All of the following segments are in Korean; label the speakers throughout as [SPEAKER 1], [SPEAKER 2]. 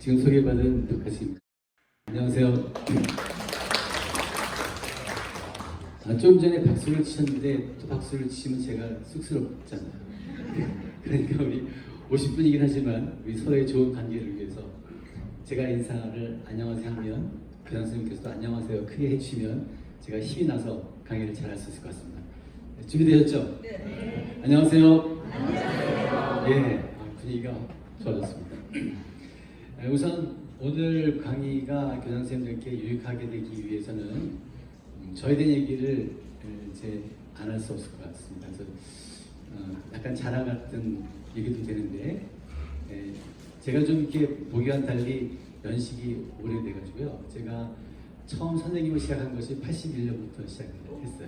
[SPEAKER 1] 지금 소개받은 덕하씨입니다. 안녕하세요. 좀 전에 박수를 치셨는데 또 박수를 치시면 제가 쑥스럽잖아요. 그러니까 우리 50분이긴 하지만 우리 서로의 좋은 관계를 위해서 제가 인사를 안녕하세요 하면 교장 선생님께서도 안녕하세요 크게 해주시면 제가 힘이 나서 강의를 잘할 수 있을 것 같습니다. 준비되셨죠?
[SPEAKER 2] 네.
[SPEAKER 1] 안녕하세요.
[SPEAKER 2] 안녕하세요.
[SPEAKER 1] 예, 분위기가 좋아졌습니다. 우선 오늘 강의가 교장 선생님들께 유익하게 되기 위해서는 저에 대한 얘기를 이제 안 할 수 없을 것 같습니다. 그래서 약간 자랑 같은 얘기도 되는데 제가 좀 이렇게 보기와는 달리 연식이 오래돼가지고요. 제가 처음 선생님을 시작한 것이 81년부터 시작을 했어요.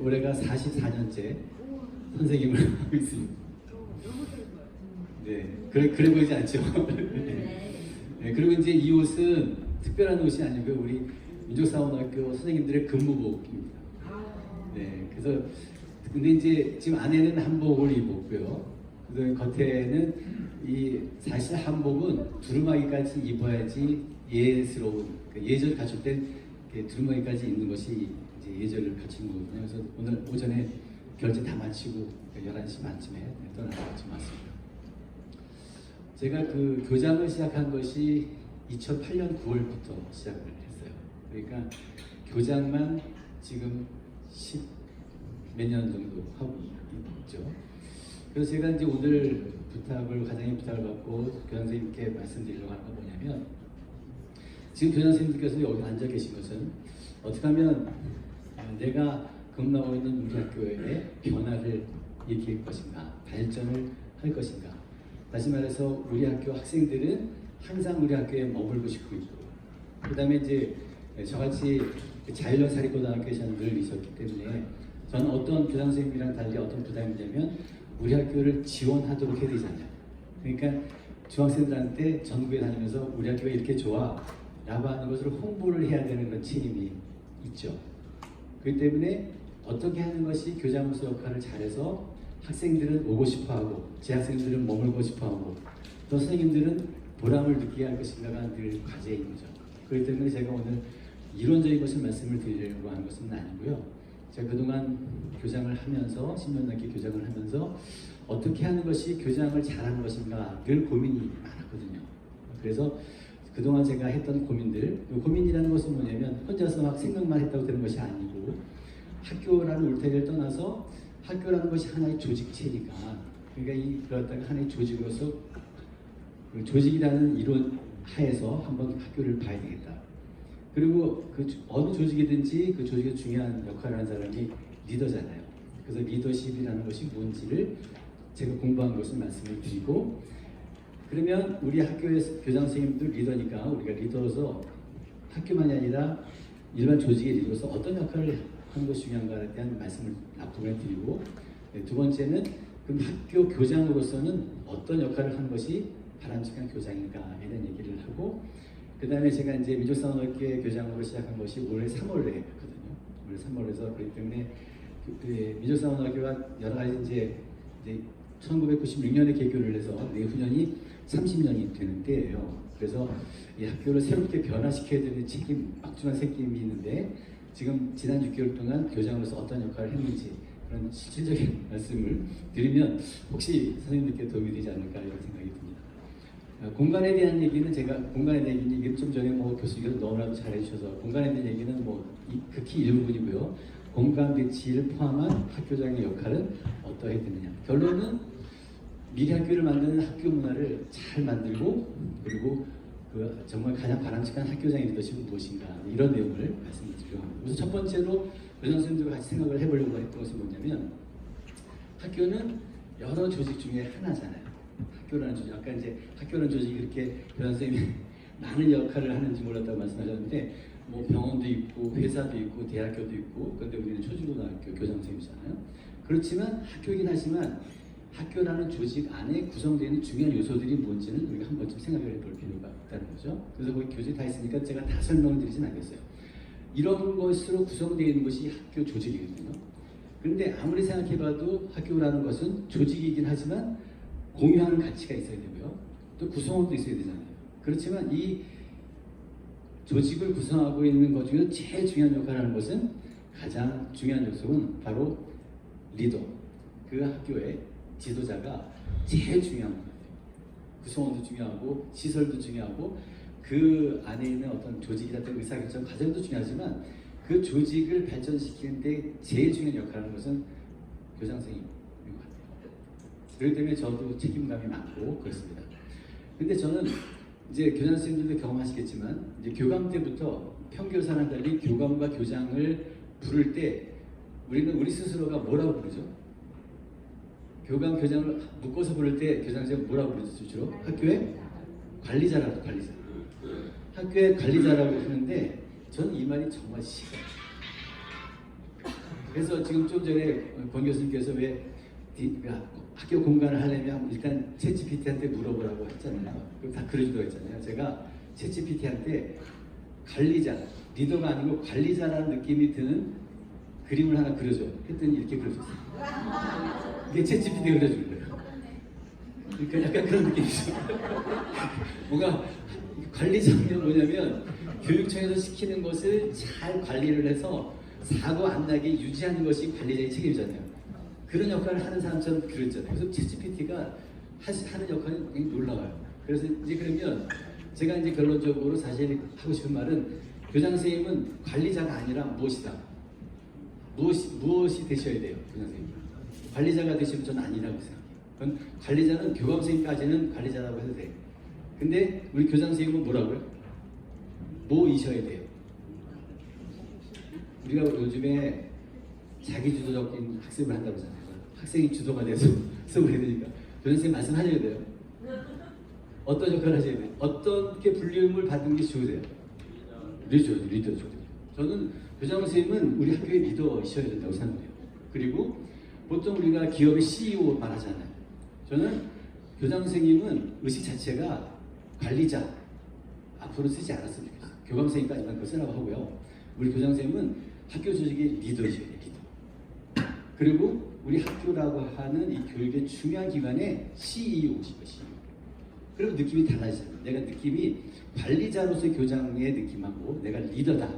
[SPEAKER 1] 올해가 44년째 선생님을 하고 있습니다. 네, 그래 보이지 않죠? 네, 그리고 이제 이 옷은 특별한 옷이 아니고요. 우리 민족사원학교 선생님들의 근무복입니다. 네, 그래서 근데 이제 지금 안에는 한복을 입었고요. 그다음에 겉에는 이 사실 한복은 두루마기까지 입어야지 예스러운 예절 갖출 때 두루마기까지 입는 것이 이제 예절을 갖춘 거거든요. 그래서 오늘 오전에 결제 다 마치고 11시 반쯤에 떠나서 지금 왔습니다. 제가 그 교장을 시작한 것이 2008년 9월부터 시작을 했어요. 그러니까 교장만 지금 10 몇 년 정도 하고 있죠. 그래서 제가 이제 오늘 과장님 부탁을 받고 교장 선생님께 말씀드리려고 하는 건 뭐냐면, 지금 교장 선생님께서 여기 앉아 계신 것은 어떻게 하면 내가 근무하고 있는 우리 학교의 변화를 일으킬 것인가, 발전을 할 것인가. 다시 말해서 우리 학교 학생들은 항상 우리 학교에 머물고 싶고 있고, 그 다음에 이제 저같이 자율형 사립고등학교에 저는 늘 있었기 때문에 저는 어떤 교장 선생님이랑 달리 어떤 부담이 있냐면 우리 학교를 지원하도록 해야 되잖아요. 그러니까 중학생들한테 전국에 다니면서 우리 학교가 이렇게 좋아 라고 하는 것을 홍보를 해야 되는 그런 책임이 있죠. 그렇기 때문에 어떻게 하는 것이 교장으로서 역할을 잘해서 학생들은 오고 싶어하고 재학생들은 머물고 싶어하고 또 선생님들은 보람을 느끼게 할 것인가가 늘 과제인 거죠. 그렇기 때문에 제가 오늘 이론적인 것을 말씀을 드리려고 하는 것은 아니고요. 제가 그동안 교장을 하면서 10년 넘게 교장을 하면서 어떻게 하는 것이 교장을 잘하는 것인가 늘 고민이 많았거든요. 그래서 그동안 제가 했던 고민이라는 것은 뭐냐면 혼자서 막 생각만 했다고 되는 것이 아니고 학교라는 울타리를 떠나서 학교라는 것이 하나의 조직체니까, 그러니까 그렇다가 하나의 조직으로서 그 조직이라는 이론 하에서 한번 학교를 봐야 되겠다. 그리고 그 어느 조직이든지 그 조직의 중요한 역할을 하는 사람이 리더잖아요. 그래서 리더십이라는 것이 뭔지를 제가 공부한 것을 말씀을 드리고, 그러면 우리 학교의 교장 선생님도 리더니까 우리가 리더로서 학교만이 아니라 일반 조직의 리더로서 어떤 역할을 하는 것이 중요한가에 대한 말씀을 앞부분에 드리고, 두 번째는 그럼 학교 교장으로서는 어떤 역할을 하는 것이 바람직한 교장인가에 대한 얘기를 하고, 그 다음에 제가 이제 민족사원학교의 교장으로 시작한 것이 올해 3월에 했거든요. 올해 3월에서 그렇기 때문에 민족사원학교가 여러 가지 이제 1996년에 개교를 해서 내후년이 30년이 되는 때예요. 그래서 이 학교를 새롭게 변화시켜야 되는 막중한 책임이 있는데, 지금 지난 6개월 동안 교장으로서 어떤 역할을 했는지 그런 실질적인 말씀을 드리면 혹시 선생님들께 도움이 되지 않을까 이런 생각이 듭니다. 공간에 대한 얘기는 제가 공간에 대한 얘기는 좀 전에 교수님께서 너무나도 잘해주셔서 공간에 대한 얘기는 극히 일부분이고요. 공간 배치를 포함한 학교장의 역할은 어떠해야 되느냐. 결론은 미래 학교를 만드는 학교 문화를 잘 만들고, 그리고 정말 가장 바람직한 학교장의 리더십은 무엇인가, 이런 내용을 말씀드리려고 합니다. 그래서 첫 번째로 교장 선생님들과 같이 생각을 해보려고 했던 것은 뭐냐면, 학교는 여러 조직 중에 하나잖아요. 학교라는 조직, 아까 이제 학교라는 조직이 이렇게 교장 선생님이 많은 역할을 하는지 몰랐다고 말씀하셨는데, 병원도 있고 회사도 있고 대학교도 있고, 그런데 우리는 초중고등학교 교장 선생님이잖아요. 그렇지만 학교이긴 하지만 학교라는 조직 안에 구성되어 있는 중요한 요소들이 뭔지는 우리가 한 번쯤 생각을 해볼 필요가 있다는 거죠. 그래서 거기 교재에 다 있으니까 제가 다 설명을 드리진 않겠어요. 이런 것으로 구성되어 있는 것이 학교 조직이거든요. 그런데 아무리 생각해봐도 학교라는 것은 조직이긴 하지만 공유하는 가치가 있어야 되고요. 또 구성원도 있어야 되잖아요. 그렇지만 이 조직을 구성하고 있는 것 중에서 제일 중요한 역할을 하는 것은 가장 중요한 요소는 바로 리더, 그 학교의 지도자가 제일 중요한 거예요. 구성원도 중요하고 시설도 중요하고 그 안에 있는 어떤 조직이라든 의사결정 과정도 중요하지만 그 조직을 발전시키는데 제일 중요한 역할을 하는 것은 교장 선생님인 것 같아요. 그렇기 때문에 저도 책임감이 많고 그렇습니다. 근데 저는 이제 교장 선생님들도 경험하시겠지만 이제 교감 때부터 평교사랑 달리 교감과 교장을 부를 때 우리는 우리 스스로가 뭐라고 부르죠? 교감, 교장을 묶어서 부를 때 교장 선생님 뭐라고 부르죠? 주로 학교의 관리자라고 관리자. 학교의 관리자라고 하는데 저는 이 말이 정말 싫어요. 그래서 지금 좀 전에 권 교수님께서 왜 학교 공간을 하려면 일단 챗GPT한테 물어보라고 했잖아요. 그럼 다 그러지도 했잖아요. 제가 챗GPT한테 관리자, 리더가 아니고 관리자라는 느낌이 드는 그림을 하나 그려줘. 했더니 이렇게 그려줬어요. 이게 챗GPT가 그려준 거예요. 그러니까 약간 그런 느낌이죠. 뭔가 관리자는 뭐냐면 교육청에서 시키는 것을 잘 관리를 해서 사고 안 나게 유지하는 것이 관리자의 책임이잖아요. 그런 역할을 하는 사람처럼 그렸잖아요. 그래서 챗GPT가 하는 역할이 굉장히 놀라워요. 그래서 이제 그러면 제가 이제 결론적으로 사실 하고 싶은 말은 교장 선생님은 관리자가 아니라 무엇이다. 무엇이 되셔야 돼요, 교장 선생님. 관리자가 되시면 저는 아니라고 생각해요. 그건 관리자는 교감 선생님까지는 관리자라고 해도 돼요. 근데 우리 교장 선생님은 뭐라고요? 뭐이셔야 돼요? 우리가 요즘에 자기주도적인 학습을 한다고 하잖아요. 학생이 주도가 돼서 수업을 해야 되니까 교장 선생님 말씀하셔야 돼요. 어떤 역할을 하셔야 돼요? 어떻게 불리움을 받는 게 좋으세요? 리더죠. 저는 교장 선생님은 우리 학교의 리더이셔야 된다고 생각해요. 그리고 보통 우리가 기업의 CEO 말하잖아요. 저는 교장 선생님은 의식 자체가 관리자 앞으로 쓰지 않았으면 좋겠어요. 교감 선생님까지만 그거 쓰라고 하고요. 우리 교장 선생님은 학교 조직의 리더이셔야 돼요. 리더. 그리고 우리 학교라고 하는 이 교육의 중요한 기관의 CEO시고 CEO. 그럼 느낌이 달라지잖아요. 내가 느낌이 관리자로서의 교장의 느낌하고 내가 리더다,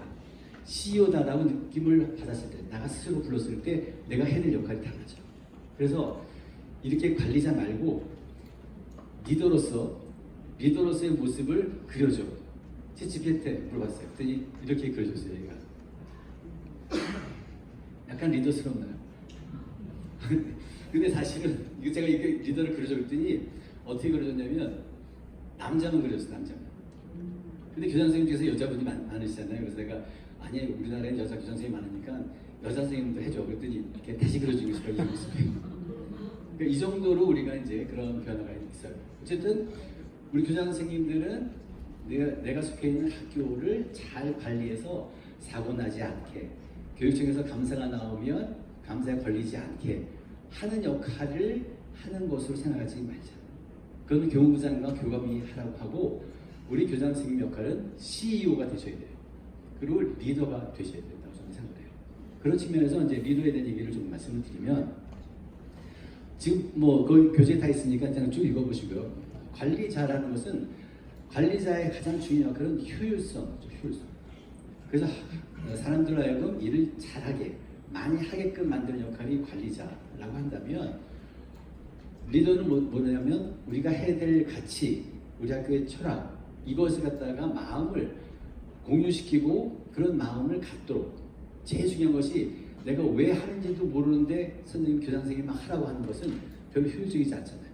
[SPEAKER 1] CEO다라고 느낌을 받았을 때, 내가 스스로 불렀을 때 내가 해야 될 역할이 달라져. 그래서 이렇게 관리자 말고 리더로서의 모습을 그려줘. 챗GPT한테 물어봤어요. 그랬더니 이렇게 그려줬어요. 얘가 약간 리더스럽나요? 근데 사실은 제가 이게 리더를 그려줘 그랬더니 어떻게 그려줬냐면 남자만 그렸어요. 남자만. 근데 교장 선생님 중에서 여자분이 많으시잖아요. 그래서 내가 아니 우리나라에 여자 교장 선생님이 많으니까 여자 선생님도 해줘. 그랬더니 이렇게 다시 그려주고 싶어요. 그러니까 이 정도로 우리가 이제 그런 변화가 있어요. 어쨌든 우리 교장 선생님들은 내가 속해 있는 학교를 잘 관리해서 사고 나지 않게, 교육청에서 감사가 나오면 감사에 걸리지 않게 하는 역할을 하는 것으로 생각하지 말자. 그건 교무부장과 교감이 하라고 하고 우리 교장 선생님 역할은 CEO가 되셔야 돼요. 그리고 리더가 되셔야 된다고 저는 생각해요. 그런 측면에서 이제 리더에 대한 얘기를 좀 말씀을 드리면 지금 뭐 거기 교재에 다 있으니까 일단 쭉 읽어보시고요. 관리자라는 것은 관리자의 가장 중요한 역할은 효율성이죠. 효율성. 그래서 사람들로 하여금 일을 잘하게 많이 하게끔 만드는 역할이 관리자라고 한다면 리더는 뭐냐면 우리가 해야 될 가치, 우리 학교의 철학 이것을 갖다가 마음을 공유시키고 그런 마음을 갖도록 제일 중요한 것이 내가 왜 하는지도 모르는데 선생님, 교장 선생님이 막 하라고 하는 것은 별로 효율적이지 않잖아요.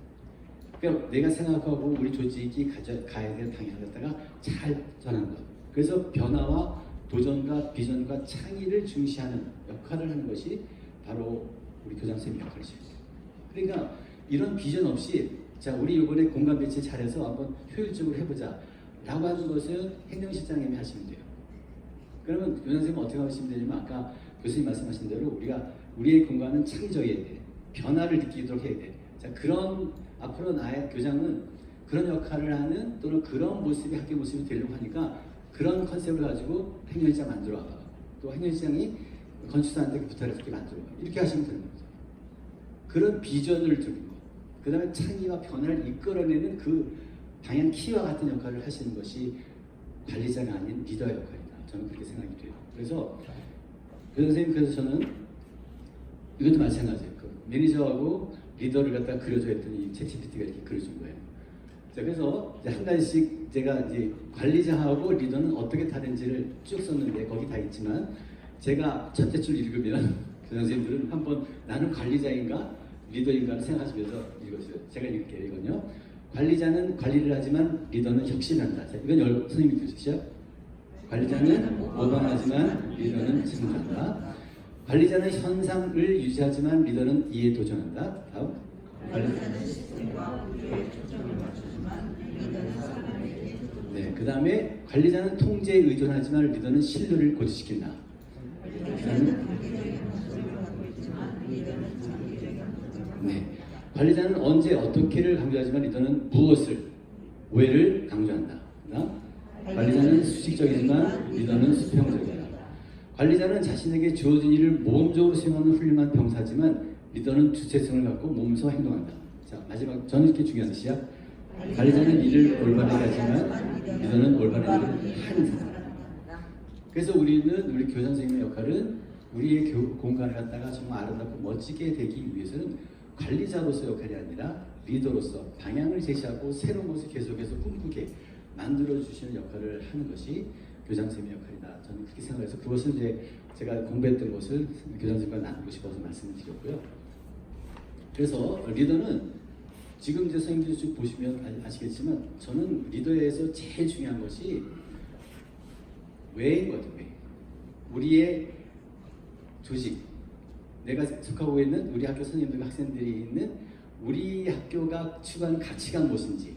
[SPEAKER 1] 그러니까 내가 생각하고 우리 조직이 가야 될 방향을 갖다가 잘 전하는 것. 그래서 변화와 도전과 비전과 창의를 중시하는 역할을 하는 것이 바로 우리 교장 선생님 역할이죠. 그러니까 이런 비전 없이 자 우리 이번에 공간 배치 잘해서 한번 효율적으로 해보자 라고 하는 것은 행정실장님이 하시면 돼요. 그러면 교장 선생님은 어떻게 하시면 되냐면 아까 교수님 말씀하신 대로 우리가 우리의 공간은 창의적이어야 돼. 변화를 느끼도록 해야 돼. 자 그런 앞으로 나의 교장은 그런 역할을 하는 또는 그런 모습이 학교 모습이 되려고 하니까 그런 컨셉을 가지고 행정실장 만들어 와봐. 또 행정실장이 건축사한테 부탁을 이렇게 만들어 와. 이렇게 하시면 되는 거죠. 그런 비전을 두는 거. 그 다음에 창의와 변화를 이끌어내는 그 방향 키와 같은 역할을 하시는 것이 관리자가 아닌 리더의 역할이다. 저는 그렇게 생각이 돼요. 그래서 선생님, 그래서 저는 이것도 마찬가지예요. 그 매니저하고 리더를 갖다 그려줘 했더니 챗GPT가 이렇게 그려준 거예요. 자, 그래서 이제 한 가지씩 제가 이제 관리자하고 리더는 어떻게 다른지를 쭉 썼는데 거기 다 있지만 제가 첫째 줄 읽으면 교장 선생님들은 한번 나는 관리자인가 리더인가를 생각하시면서 읽으세요. 제가 읽을게요. 이건요. 관리자는 관리를 하지만 리더는 혁신한다. 자, 이건 선생님이 들으시죠? 관리자는 모방하지만 리더는 증진한다. 관리자는 현상을 유지하지만 리더는 이에 도전한다. 다음.
[SPEAKER 2] 관리자는 시스템과 구조에 초점을 맞추지만 리더는 사람에게
[SPEAKER 1] 네, 그 다음에 관리자는 통제에 의존하지만 리더는 신뢰를 고취시킨다.
[SPEAKER 2] 관리자는 단기적인 목표를 갖고 있지만 리더는 장기적인 목표를
[SPEAKER 1] 네, 관리자는 언제 어떻게를 강조하지만 리더는 무엇을 왜를 강조한다. 관리자는 수직적이지만 리더는 수평적이다. 관리자는 자신에게 주어진 일을 모험적으로 수행하는 훌륭한 병사지만 리더는 주체성을 갖고 몸소 행동한다. 자, 마지막 저는 이렇게 중요한 시작. 관리자는 일을 올바르게 하지만 리더는 올바른 일을 하는 사람. 그래서 우리는 우리 교장 선생님의 역할은 우리의 공간을 갖다가 정말 아름답고 멋지게 되기 위해서는 관리자로서 역할이 아니라 리더로서 방향을 제시하고 새로운 것을 계속해서 꿈꾸게 만들어 주시는 역할을 하는 것이 교장 선생님의 역할이다. 저는 그렇게 생각해서 그것을 이제 제가 공부했던 것을 교장 선생님과 나누고 싶어서 말씀을 드렸고요. 그래서 리더는 지금 이제 선생님들이 쭉 보시면 아시겠지만 저는 리더에서 제일 중요한 것이 왜인 거죠. 왜. 우리의 조직, 내가 속하고 있는 우리 학교 선생님들과 학생들이 있는 우리 학교가 추구하는 가치가 무엇인지,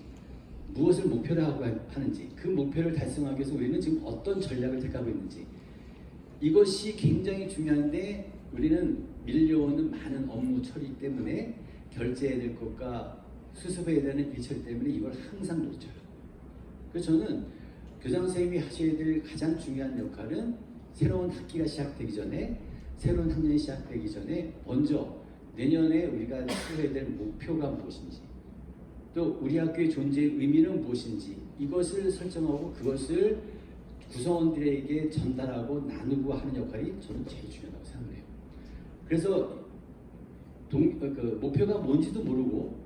[SPEAKER 1] 무엇을 목표로 하고 하는지, 그 목표를 달성하기 위해서 우리는 지금 어떤 전략을 택하고 있는지, 이것이 굉장히 중요한데 우리는 밀려오는 많은 업무 처리 때문에 결제해야 될 것과 수습해야 되는 일 처리 때문에 이걸 항상 놓쳐요. 그래서 저는 교장 선생님이 하셔야 될 가장 중요한 역할은 새로운 학기가 시작되기 전에, 새로운 학년이 시작되기 전에 먼저 내년에 우리가 추구해야 될 목표가 무엇인지, 또 우리 학교의 존재의 의미는 무엇인지 이것을 설정하고 그것을 구성원들에게 전달하고 나누고 하는 역할이 저는 제일 중요하다고 생각해요. 그래서 목표가 뭔지도 모르고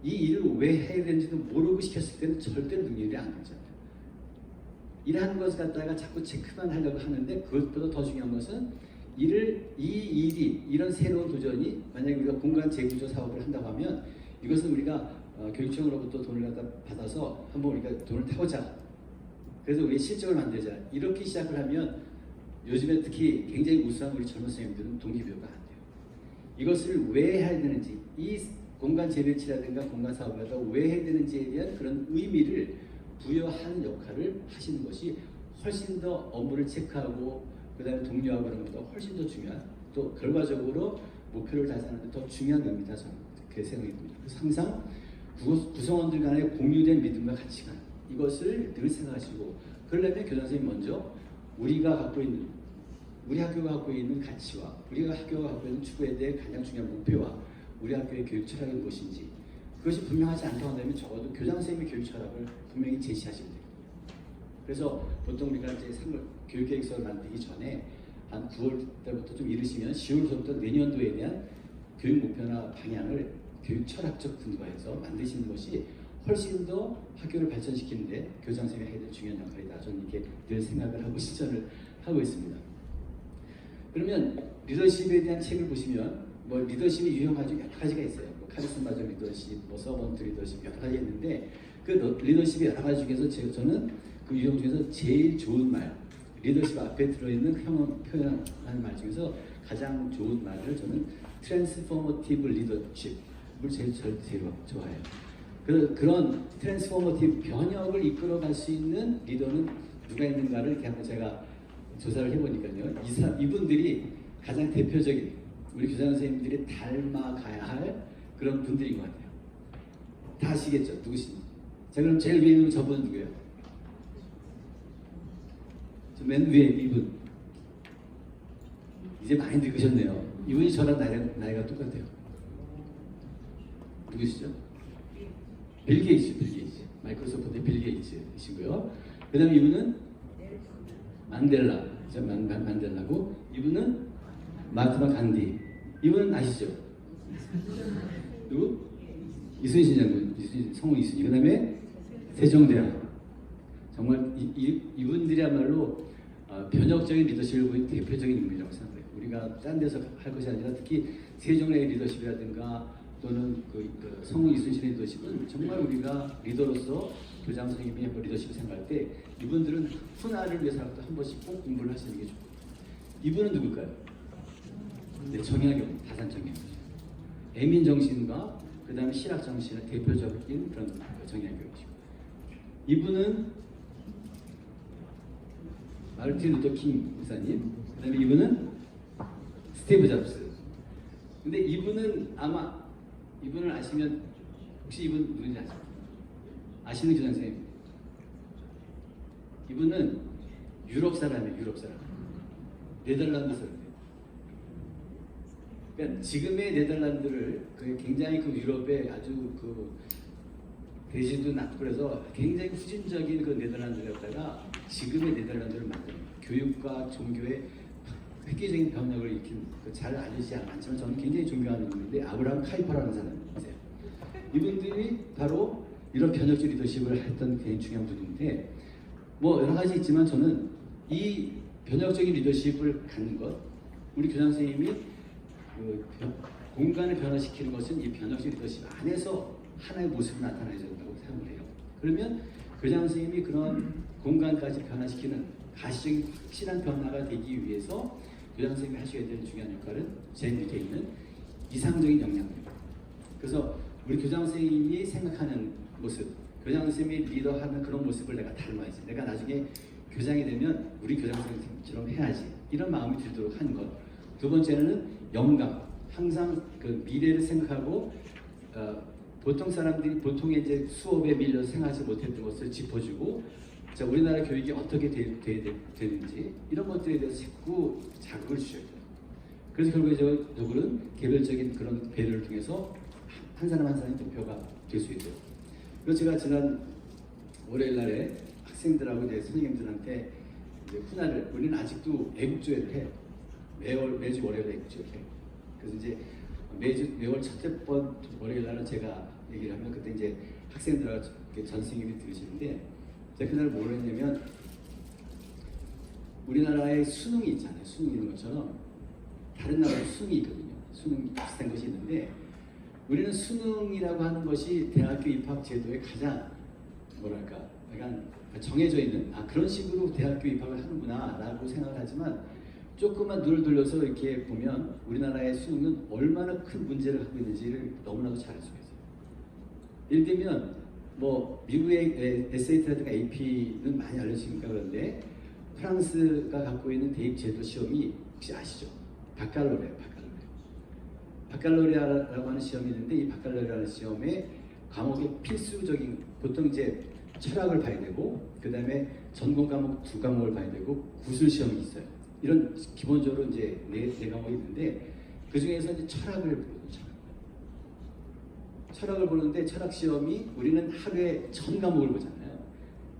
[SPEAKER 1] 이 일을 왜 해야 되는지도 모르고 시켰을 때는 절대로 능률이 안 되죠. 일하는 것을 갖다가 자꾸 체크만 하려고 하는데 그것보다 더 중요한 것은 이 일이 이런 새로운 도전이 만약에 우리가 공간 재구조 사업을 한다고 하면 이것은 우리가 교육청으로부터 돈을 갖다 받아서 한번 우리가 돈을 타보자. 그래서 우리 실적을 만들자. 이렇게 시작을 하면 요즘에 특히 굉장히 우수한 우리 젊은 선생님들은 동기부여가 안 돼요. 이것을 왜 해야 되는지, 이 공간 재배치라든가 공간 사업을 갖다 왜 해야 되는지에 대한 그런 의미를 부여하는 역할을 하시는 것이 훨씬 더 업무를 체크하고 그 다음에 독려하고 그런 것보다 훨씬 더 중요한, 또 결과적으로 목표를 달성하는 데 더 중요한 겁니다. 저는 그렇게 생각이 듭니다. 그래서 항상 구성원들 간의 공유된 믿음과 가치관, 이것을 늘 생각하시고, 그러려면 교장 선생님 먼저 우리가 갖고 있는, 우리 학교가 갖고 있는 가치와 우리가 학교가 갖고 있는 추구해야 될 가장 중요한 목표와 우리 학교의 교육 철학이 무엇인지, 그것이 분명하지 않다고 한다면 적어도 교장 선생님의 교육 철학을 분명히 제시하시면 됩니다. 그래서 보통 우리가 이제 교육계획서를 만들기 전에 한 9월 때부터 좀 이르시면 10월부터 내년도에 대한 교육 목표나 방향을 교육 철학적 근거에서 만드시는 것이 훨씬 더 학교를 발전시키는데 교장 선생님이 해야 될 중요한 역할이다. 저는 이렇게 늘 생각을 하고 실천을 하고 있습니다. 그러면 리더십에 대한 책을 보시면 뭐 리더십이 유형하죠. 여러 가지가 있어요. 뭐 카리스마적 리더십, 뭐 서번트 리더십 여러 가지 있는데 그 리더십이 여러 가지 중에서 저는 그 유형 중에서 제일 좋은 말, 리더십 앞에 들어있는 표현하는 말 중에서 가장 좋은 말을 저는 트랜스포머티브 리더십을 제일 좋아해요. 그런 트랜스포머티브 변혁을 이끌어갈 수 있는 리더는 누가 있는가를 이렇게 한번 제가 조사를 해보니까요. 이분들이 가장 대표적인 우리 교장 선생님들이 닮아가야 할 그런 분들인 것 같아요. 다 아시겠죠? 누구신지. 자, 그럼 제일 위에 있는 저분은 누구예요? 맨 위에 이분. 이제 많이 늙으셨네요. 이분이 저랑 나이가 똑같아요. 누구시죠? 빌 게이츠. 마이크로소프트의 빌 게이츠이시고요. 그 다음에 이분은 만델라, 만델라고, 이분은 마하트마 간디. 이분은 아시죠? 누구? 이순신 장군, 성우 이순신. 그 다음에 세종대왕. 정말 이분들이야말로 변혁적인 리더십을 보인 대표적인 인물이라고 생각해요. 우리가 딴 데서 할 것이 아니라 특히 세종의 리더십이라든가 또는 그 성우 이순신의 리더십은 정말 우리가 리더로서 교장 선생님이 리더십을 생각할 때 이분들은 훈화를 위해서라도 한 번씩 꼭 공부를 하시는 게 좋고, 이분은 누굴까요? 네, 정약용, 다산 정약용. 애민 정신과 그 다음에 실학 정신의 대표적인 그런 정약용이시고, 이분은 마르틴 루터 킹 목사님, 그 다음에 이분은 스티브 잡스. 근데 이분은 아마 이분을 아시면, 혹시 이분 누군지 아시죠? 아시는 교장 선생님. 이분은 유럽 사람이에요. 유럽 사람. 네덜란드 사람이에요. 그러니까 지금의 네덜란드를 굉장히 그 유럽의 아주 그 대지도 낮고 그래서 굉장히 후진적인 그 네덜란드를 갖다가 지금의 네덜란드를 만든 교육과 종교의 획기적인 변혁을 일으킨, 잘 알려지지 않지만 저는 굉장히 존경하는 분인데, 아브라함 카이퍼라는 사람이세요. 이분들이 바로 이런 변혁적 리더십을 했던 굉장히 중요한 분인데, 뭐 여러 가지 있지만 저는 이 변혁적인 리더십을 갖는 것, 우리 교장 선생님이 그 공간을 변화시키는 것은 이 변혁적 리더십 안에서 하나의 모습이 나타나야 된다고 생각을 해요. 그러면 교장 선생님이 그런 공간까지 변화시키는 가시적인 확실한 변화가 되기 위해서 교장 선생님이 하셔야 되는 중요한 역할은 제 밑에 있는 이상적인 영향입니다. 그래서 우리 교장 선생님이 생각하는 모습, 교장 선생님이 리더하는 그런 모습을 내가 닮아야지. 내가 나중에 교장이 되면 우리 교장 선생님처럼 해야지. 이런 마음이 들도록 하는 것. 두 번째는 영감. 항상 그 미래를 생각하고 보통 사람들이 보통의 이제 수업에 밀려서 생각하지 못했던 것을 짚어주고, 자, 우리나라 교육이 어떻게 되는지 이런 것들에 대해서 자꾸 자극을 주셔야 돼요. 그래서 결국은 개별적인 그런 배려를 통해서 한 사람 한 사람이 대표가 될 수 있도록. 그래서 제가 지난 월요일 날에 학생들하고 이제 선생님들한테 이제 훈화를, 우리는 아직도 애국조회를 해요. 매주 월요일에 애국조회를 해요. 그래서 이제 매월 첫째 번 월요일 날은 제가 얘기를 하면 그때 이제 학생들하고 전 선생님이 들으시는데, 제가 그날 뭘 했냐면, 우리나라에 수능이 있잖아요. 수능 이런 것처럼 다른 나라에 수능이 있거든요. 수능 비슷한 것이 있는데, 우리는 수능이라고 하는 것이 대학교 입학 제도의 가장 뭐랄까 약간 정해져 있는, 그런 식으로 대학교 입학을 하는구나 라고 생각을 하지만, 조금만 눈을 돌려서 이렇게 보면 우리나라의 수능은 얼마나 큰 문제를 갖고 있는지를 너무나도 잘 알 수가 있어요. 예를 들면 뭐 미국의 SAT라든가 AP는 많이 알려지니까 그런데, 프랑스가 갖고 있는 대입 제도 시험이 혹시 아시죠? 바칼로레아라고 하는 시험이 있는데, 이 바칼로레아라는 시험에 과목의 필수적인, 보통 이제 철학을 봐야 되고, 그 다음에 전공 과목 2과목을 봐야 되고, 구술 시험이 있어요. 이런 기본적으로 이제 네 과목이 있는데, 그 중에서 이제 철학을 보거든요. 철학을 보는데, 철학 시험이 우리는 하루에 1000과목을 보잖아요.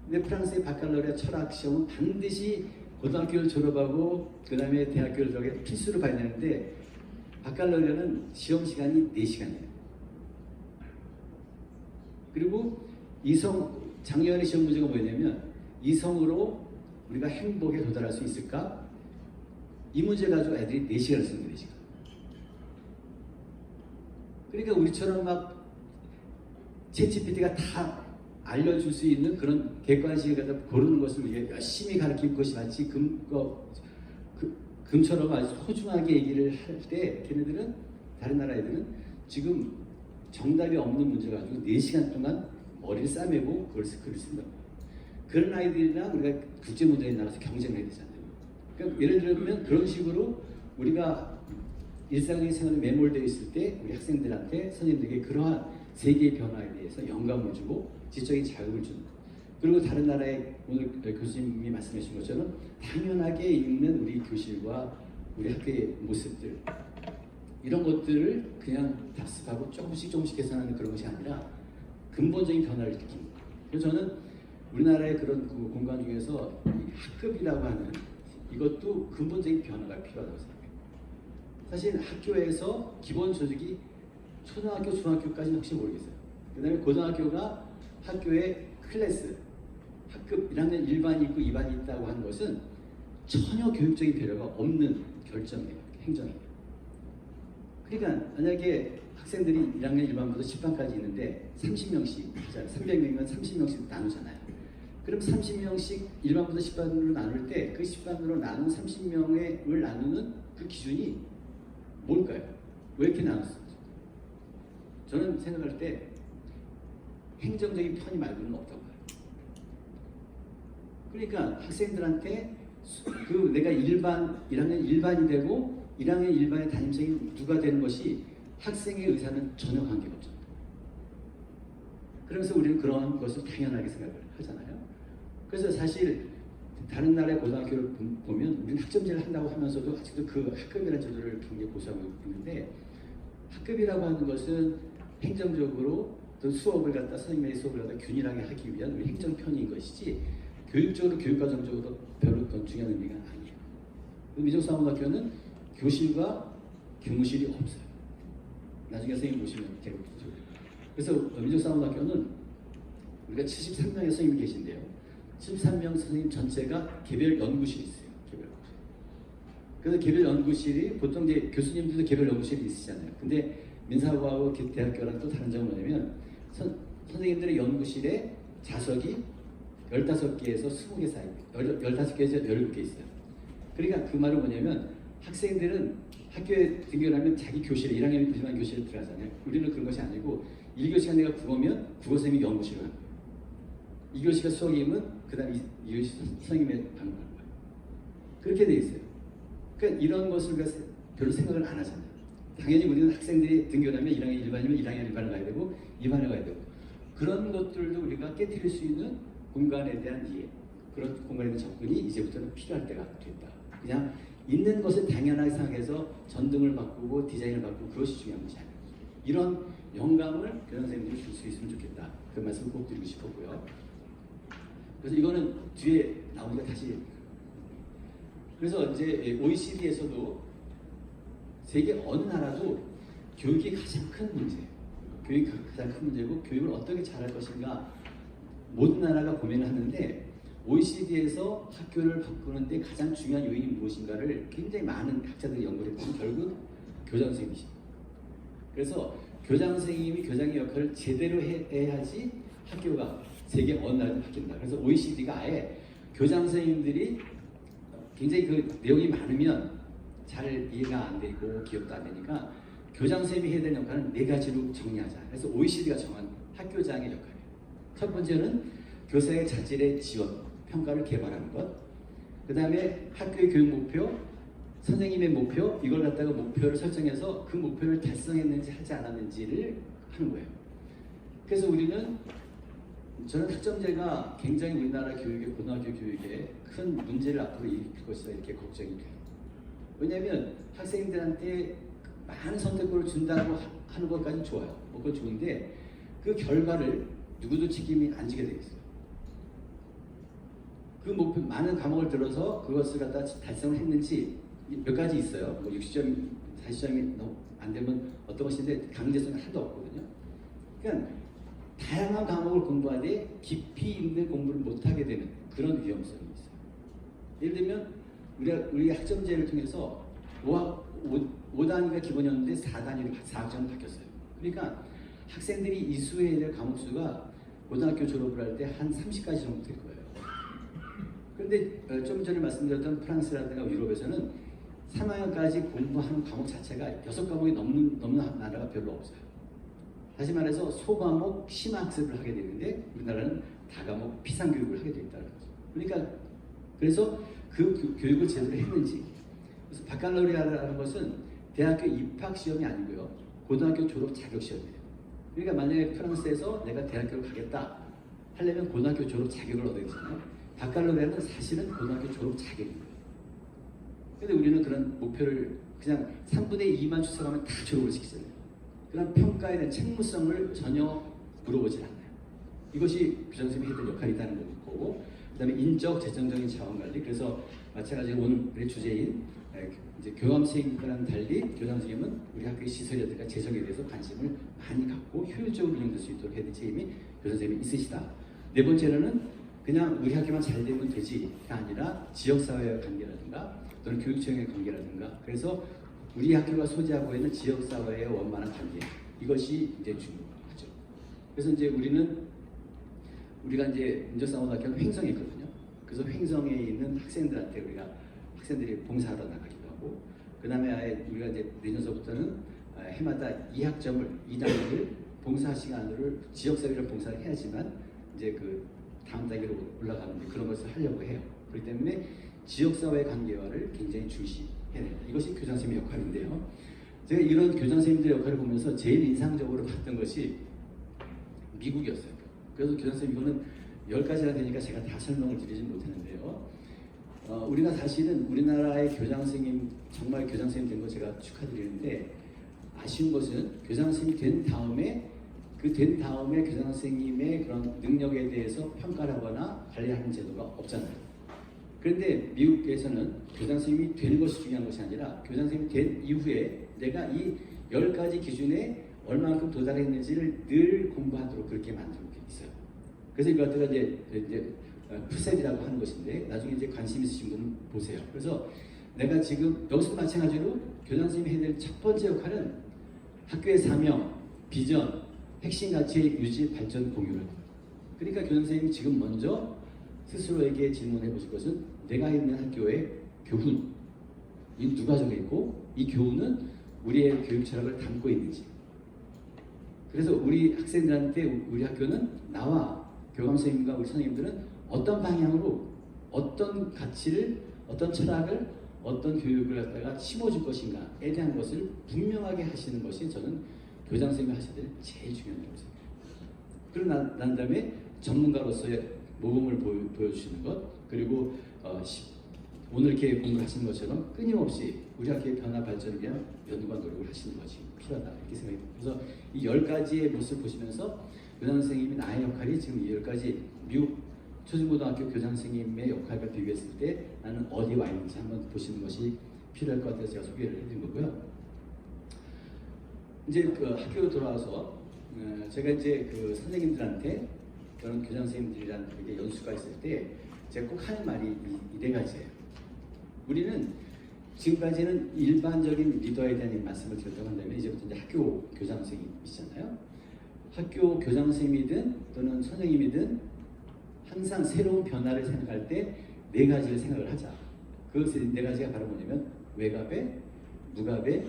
[SPEAKER 1] 근데 프랑스의 바칼로레아 철학 시험은 반드시 고등학교를 졸업하고 그 다음에 대학교를 들어가서 필수로 봐야 되는데, 바칼로레아는 시험 시간이 4시간이에요. 그리고 작년에 시험 문제가 뭐였냐면, 이성으로 우리가 행복에 도달할 수 있을까? 이 문제 가지고 애들이 4시간을 쓰는 4시간. 그러니까 우리처럼 막 챗GPT가 다 알려줄 수 있는 그런 객관식을 갖다 고르는 것을 위해 열심히 가르칠 것이 마치 금처럼 아주 소중하게 얘기를 할 때, 걔네들은, 다른 나라 애들은 지금 정답이 없는 문제 가지고 4시간 동안 머리를 싸매고 글을 쓴다고. 그런 아이들이랑 우리가 국제문제에 나가서 경쟁해야 되잖아요. 그러니까 예를 들면 그런 식으로 우리가 일상의 생활에 매몰되어 있을 때 우리 학생들한테, 선생님들에게 그러한 세계의 변화에 대해서 영감을 주고 지적인 자극을 주는, 그리고 다른 나라의 오늘 교수님이 말씀해 주신 것처럼 당연하게 있는 우리 교실과 우리 학교의 모습들, 이런 것들을 그냥 답습하고 조금씩 개선하는 그런 것이 아니라 근본적인 변화를 일으킵니다. 그래서 저는 우리나라의 그런 그 공간 중에서 이 학급이라고 하는 이것도 근본적인 변화가 필요하다고 생각해요. 사실 학교에서 기본 조직이 초등학교, 중학교까지는 혹시 모르겠어요. 그 다음에 고등학교가 학교의 클래스, 학급 1학년 1반이 있고 2반이 있다고 하는 것은 전혀 교육적인 배려가 없는 결정이에요. 행정이에요. 그러니까 만약에 학생들이 1학년 1반부터 10반까지 있는데 30명씩, 300명이면 30명씩 나누잖아요. 그럼 30명씩 1반부터 10반으로 나눌 때 그 10반으로 나눈 30명을 나누는 그 기준이 뭘까요? 왜 이렇게 나눴을지? 저는 생각할 때 행정적인 편의 말고는 없다고 봐요. 그러니까 학생들한테 그 내가 1학년 1반이 되고 1학년 1반의 담임생이 누가 되는 것이 학생의 의사는 전혀 관계가 없잖아요. 그래서 우리는 그런 것을 당연하게 생각을 하잖아요. 그래서 사실 다른 나라의 고등학교를 보면 우리는 학점제를 한다고 하면서도 아직도 그 학급이라는 제도를 굉장히 고수하고 있는데, 학급이라고 하는 것은 행정적으로 또 수업을 갖다 선생님의 수업을 갖다 균일하게 하기 위한 우리 행정편인 것이지 교육적으로 교육과정적으로 별로 더 중요한 의미가 아니에요. 민족사관학교는 교실과 교무실이 없어요. 나중에 선생님 보시면 제가 보죠. 그래서 민족사관학교는 우리가 73명의 선생님이 계신데요. 73명 선생님 전체가 개별 연구실이 있어요. 개별 연구실. 그래서 개별 연구실이 보통 이제 교수님들도 개별 연구실이 있으시잖아요. 근데 민사고하고 대학교랑 또 다른 점은 뭐냐면 선생님들의 연구실에 좌석이 15개에서 20개 사이, 15개에서 17개 있어요. 그러니까 그 말은 뭐냐면 학생들은 학교에 등교를 하면 자기 교실에 1학년 1반 교실에 들어가잖아요. 우리는 그런 것이 아니고 1교시가 내가 국어면 국어선생님이 연구실을 하는 거예요. 2교시가 수학이면 그 다음에 2교시 선생님의 방을 하는 거예요. 그렇게 돼 있어요. 그러니까 이런 것을 별로 생각을 안 하잖아요. 당연히 우리는 학생들이 등교를 하면 1학년 1반이면 1학년 1반을 가야 되고 2반을 가야 되고, 그런 것들도 우리가 깨트릴 수 있는 공간에 대한 이해, 그런 공간에 대한 접근이 이제부터는 필요할 때가 됐다. 그냥 있는 것을 당연하게 생각해서 전등을 바꾸고 디자인을 바꾸고 그것이 중요한 것이 아니에요. 이런 영감을 교장 선생님들이 줄 수 있으면 좋겠다. 그 말씀을 꼭 드리고 싶었고요. 그래서 이거는 뒤에 나오니까 다시, 그래서 이제 OECD에서도 세계 어느 나라도 교육이 가장 큰 문제예요. 교육이 가장 큰 문제고 교육을 어떻게 잘할 것인가 모든 나라가 고민을 하는데, OECD에서 학교를 바꾸는데 가장 중요한 요인이 무엇인가를 굉장히 많은 학자들이 연구를 했더니 결국 교장 선생님이십니다. 그래서 교장 선생님이 교장의 역할을 제대로 해야지 학교가 세계 어느 나라도 바뀐다. 그래서 OECD가 아예 교장 선생님들이 굉장히 그 내용이 많으면 잘 이해가 안 되고 기억도 안 되니까 교장 선생님이 해야 되는 역할은 4가지로 정리하자. 그래서 OECD가 정한 학교장의 역할이에요. 첫 번째는 교사의 자질의 지원, 평가를 개발하는 것. 그 다음에 학교의 교육 목표, 선생님의 목표, 이걸 갖다가 목표를 설정해서 그 목표를 달성했는지 하지 않았는지를 하는 거예요. 그래서 저는 학점제가 굉장히 우리나라 교육의, 고등학교 고등학교에 큰 문제를 앞으로 일으킬 것이다 이렇게 걱정이 돼요. 왜냐하면 학생들한테 많은 선택권을 준다고 하는 것까지는 좋아요. 그건 좋은데 그 결과를 누구도 책임이 안 지게 되겠어요. 그 목표 많은 과목을 들어서 그것을 갖다 달성을 했는지 몇 가지 있어요. 뭐 60점, 40점이 안 되면 어떤 것인데 강제성이 하나도 없거든요. 그러니까 다양한 과목을 공부하되 깊이 있는 공부를 못하게 되는 그런 위험성이 있어요. 예를 들면 우리 학점제를 통해서 5단위가 기본이었는데 4단위로 4학점을 바뀌었어요. 그러니까 학생들이 이수해야 될 과목 수가 고등학교 졸업을 할 때 한 30가지 정도 될 거예요. 그런데 좀 전에 말씀드렸던 프랑스라든가 유럽에서는 3학년까지 공부하는 과목 자체가 6과목이 넘는 나라가 별로 없어요. 다시 말해서 소과목 심화학습을 하게 되는데 우리나라는 다과목 피상교육을 하게 되어 있다는 거죠. 그러니까 그래서 그 교육을 제대로 했는지. 그래서 바칼로리아라는 것은 대학교 입학 시험이 아니고요, 고등학교 졸업 자격 시험이에요. 그러니까 만약에 프랑스에서 내가 대학교를 가겠다 하려면 고등학교 졸업 자격을 얻어야 되잖아요. 바칼로리아는 사실은 고등학교 졸업 자격입니다. 근데 우리는 그런 목표를 그냥 3분의 2만 추석하면 다 졸업을 시키잖아요. 그런 평가에 대한 책무성을 전혀 물어보질 않아요. 이것이 교장선생님이 해야 될 역할이 있다는 거고, 그다음에 인적 재정적인 자원 관리. 그래서 마찬가지로 오늘의 주제인 이제 교감선생님과는 달리 교장선생님은 우리 학교의 시설이라든가 재정에 대해서 관심을 많이 갖고 효율적으로 운영될 수 있도록 해야 될 책임이 교장선생님이 있으시다. 네 번째로는 그냥 우리 학교만 잘 되면 되지가 아니라 지역사회와 관계라든가 또는 교육청의 관계라든가, 그래서 우리 학교가 소지하고 있는 지역사회의 원만한 관계, 이것이 이제 중요하죠. 그래서 이제 우리가 이제 민족사원학교는 횡성이거든요. 그래서 횡성에 있는 학생들한테 학생들이 봉사하러 나가기도 하고, 그 다음에 우리가 이제 내년서부터는 해마다 2학점을 봉사 시간으로 지역사회를 봉사를 해야지만 이제 그 다음 단계로 올라가는데 그런 것을 하려고 해요. 그렇기 때문에 지역사회 관계화를 굉장히 중시해야 됩니다. 이것이 교장선생님의 역할인데요. 제가 이런 교장선생님들의 역할을 보면서 제일 인상적으로 봤던 것이 미국이었어요. 그래서 교장선생님 이거는 10가지나 되니까 제가 다 설명을 드리지 못했는데요. 우리가 사실은 우리나라의 교장선생님, 정말 교장선생님 된 거 제가 축하드리는데, 아쉬운 것은 교장선생님이 된 다음에 교장선생님의 그런 능력에 대해서 평가를 하거나 관리하는 제도가 없잖아요. 그런데 미국에서는 교장선생님이 되는 것이 중요한 것이 아니라 교장선생님이 된 이후에 내가 이 10가지 기준에 얼마만큼 도달했는지를 늘 공부하도록 그렇게 만들고 있어요. 그래서 이걸 갖다가 이제 푸셀이라고 하는 것인데, 나중에 이제 관심 있으신 분은 보세요. 그래서 내가 지금 여기서도 마찬가지로 교장선생님이 해야 될 첫 번째 역할은 학교의 사명, 비전, 핵심 가치의 유지, 발전, 공유를. 그러니까 교장선생님이 지금 먼저 스스로에게 질문해 보실 것은 내가 있는 학교의 교훈, 이 누가 정했고 이 교훈은 우리의 교육 철학을 담고 있는지. 그래서 우리 학생들한테 우리 학교는 나와 교감선생님과 우리 선생님들은 어떤 방향으로 어떤 가치를, 어떤 철학을, 어떤 교육을 갖다가 심어줄 것인가에 대한 것을 분명하게 하시는 것이 저는 교장선생님이 하셔야 될 제일 중요한 일이라고 생각합니다. 그러고 난 다음에 전문가로서의 모범을 보여주시는 것, 그리고 오늘 이렇게 공부하시는 것처럼 끊임없이 우리 학교의 변화 발전을 위한 연구와 노력을 하시는 것이 필요하다, 이렇게 생각합니다. 그래서 이 10가지의 모습을 보시면서 교장선생님이 나의 역할이 지금 이 10가지 미국 초중고등학교 교장선생님의 역할과 비교했을 때 나는 어디 와 있는지 한번 보시는 것이 필요할 것 같아서 제가 소개를 해드린 거고요. 이제 그 학교로 돌아와서 제가 이제 그 선생님들한테 그런 교장선생님들이란 이렇게 연수가 있을 때 제가 꼭 하는 말이 이 4가지예요. 우리는 지금까지는 일반적인 리더에 대한 말씀을 드렸다고 한다면, 이제부터 이제 학교 교장선생님이시잖아요. 학교 교장선생님이든 또는 선생님이든 항상 새로운 변화를 생각할 때 4가지를 생각을 하자. 그 4가지가 바로 뭐냐면 외갑에, 무갑에,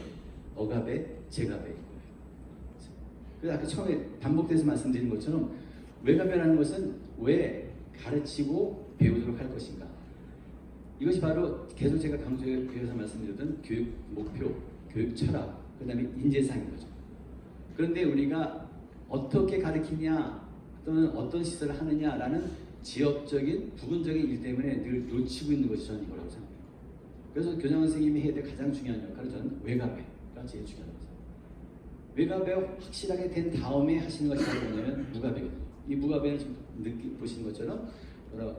[SPEAKER 1] 억압에, 제갑에 있고요. 그래서 아까 처음에 반복돼서 말씀드린 것처럼 외갑이라는 것은 왜 가르치고 배우도록 할 것인가. 이것이 바로 계속 제가 강조해서 말씀드렸던 교육 목표, 교육 철학, 그 다음에 인재상인 거죠. 그런데 우리가 어떻게 가르치냐 또는 어떤 시설을 하느냐라는 지역적인 부분적인 일 때문에 늘 놓치고 있는 것이 저는 이거라고 생각해요. 그래서 교장 선생님이 해야 될 가장 중요한 역할은 저는 외갑회가 제일 중요하다고 생각해요. 외갑회 확실하게 된 다음에 하시는 것이 바로 뭐냐면 무갑회거든요. 이 무갑회는 지금 보시는 것처럼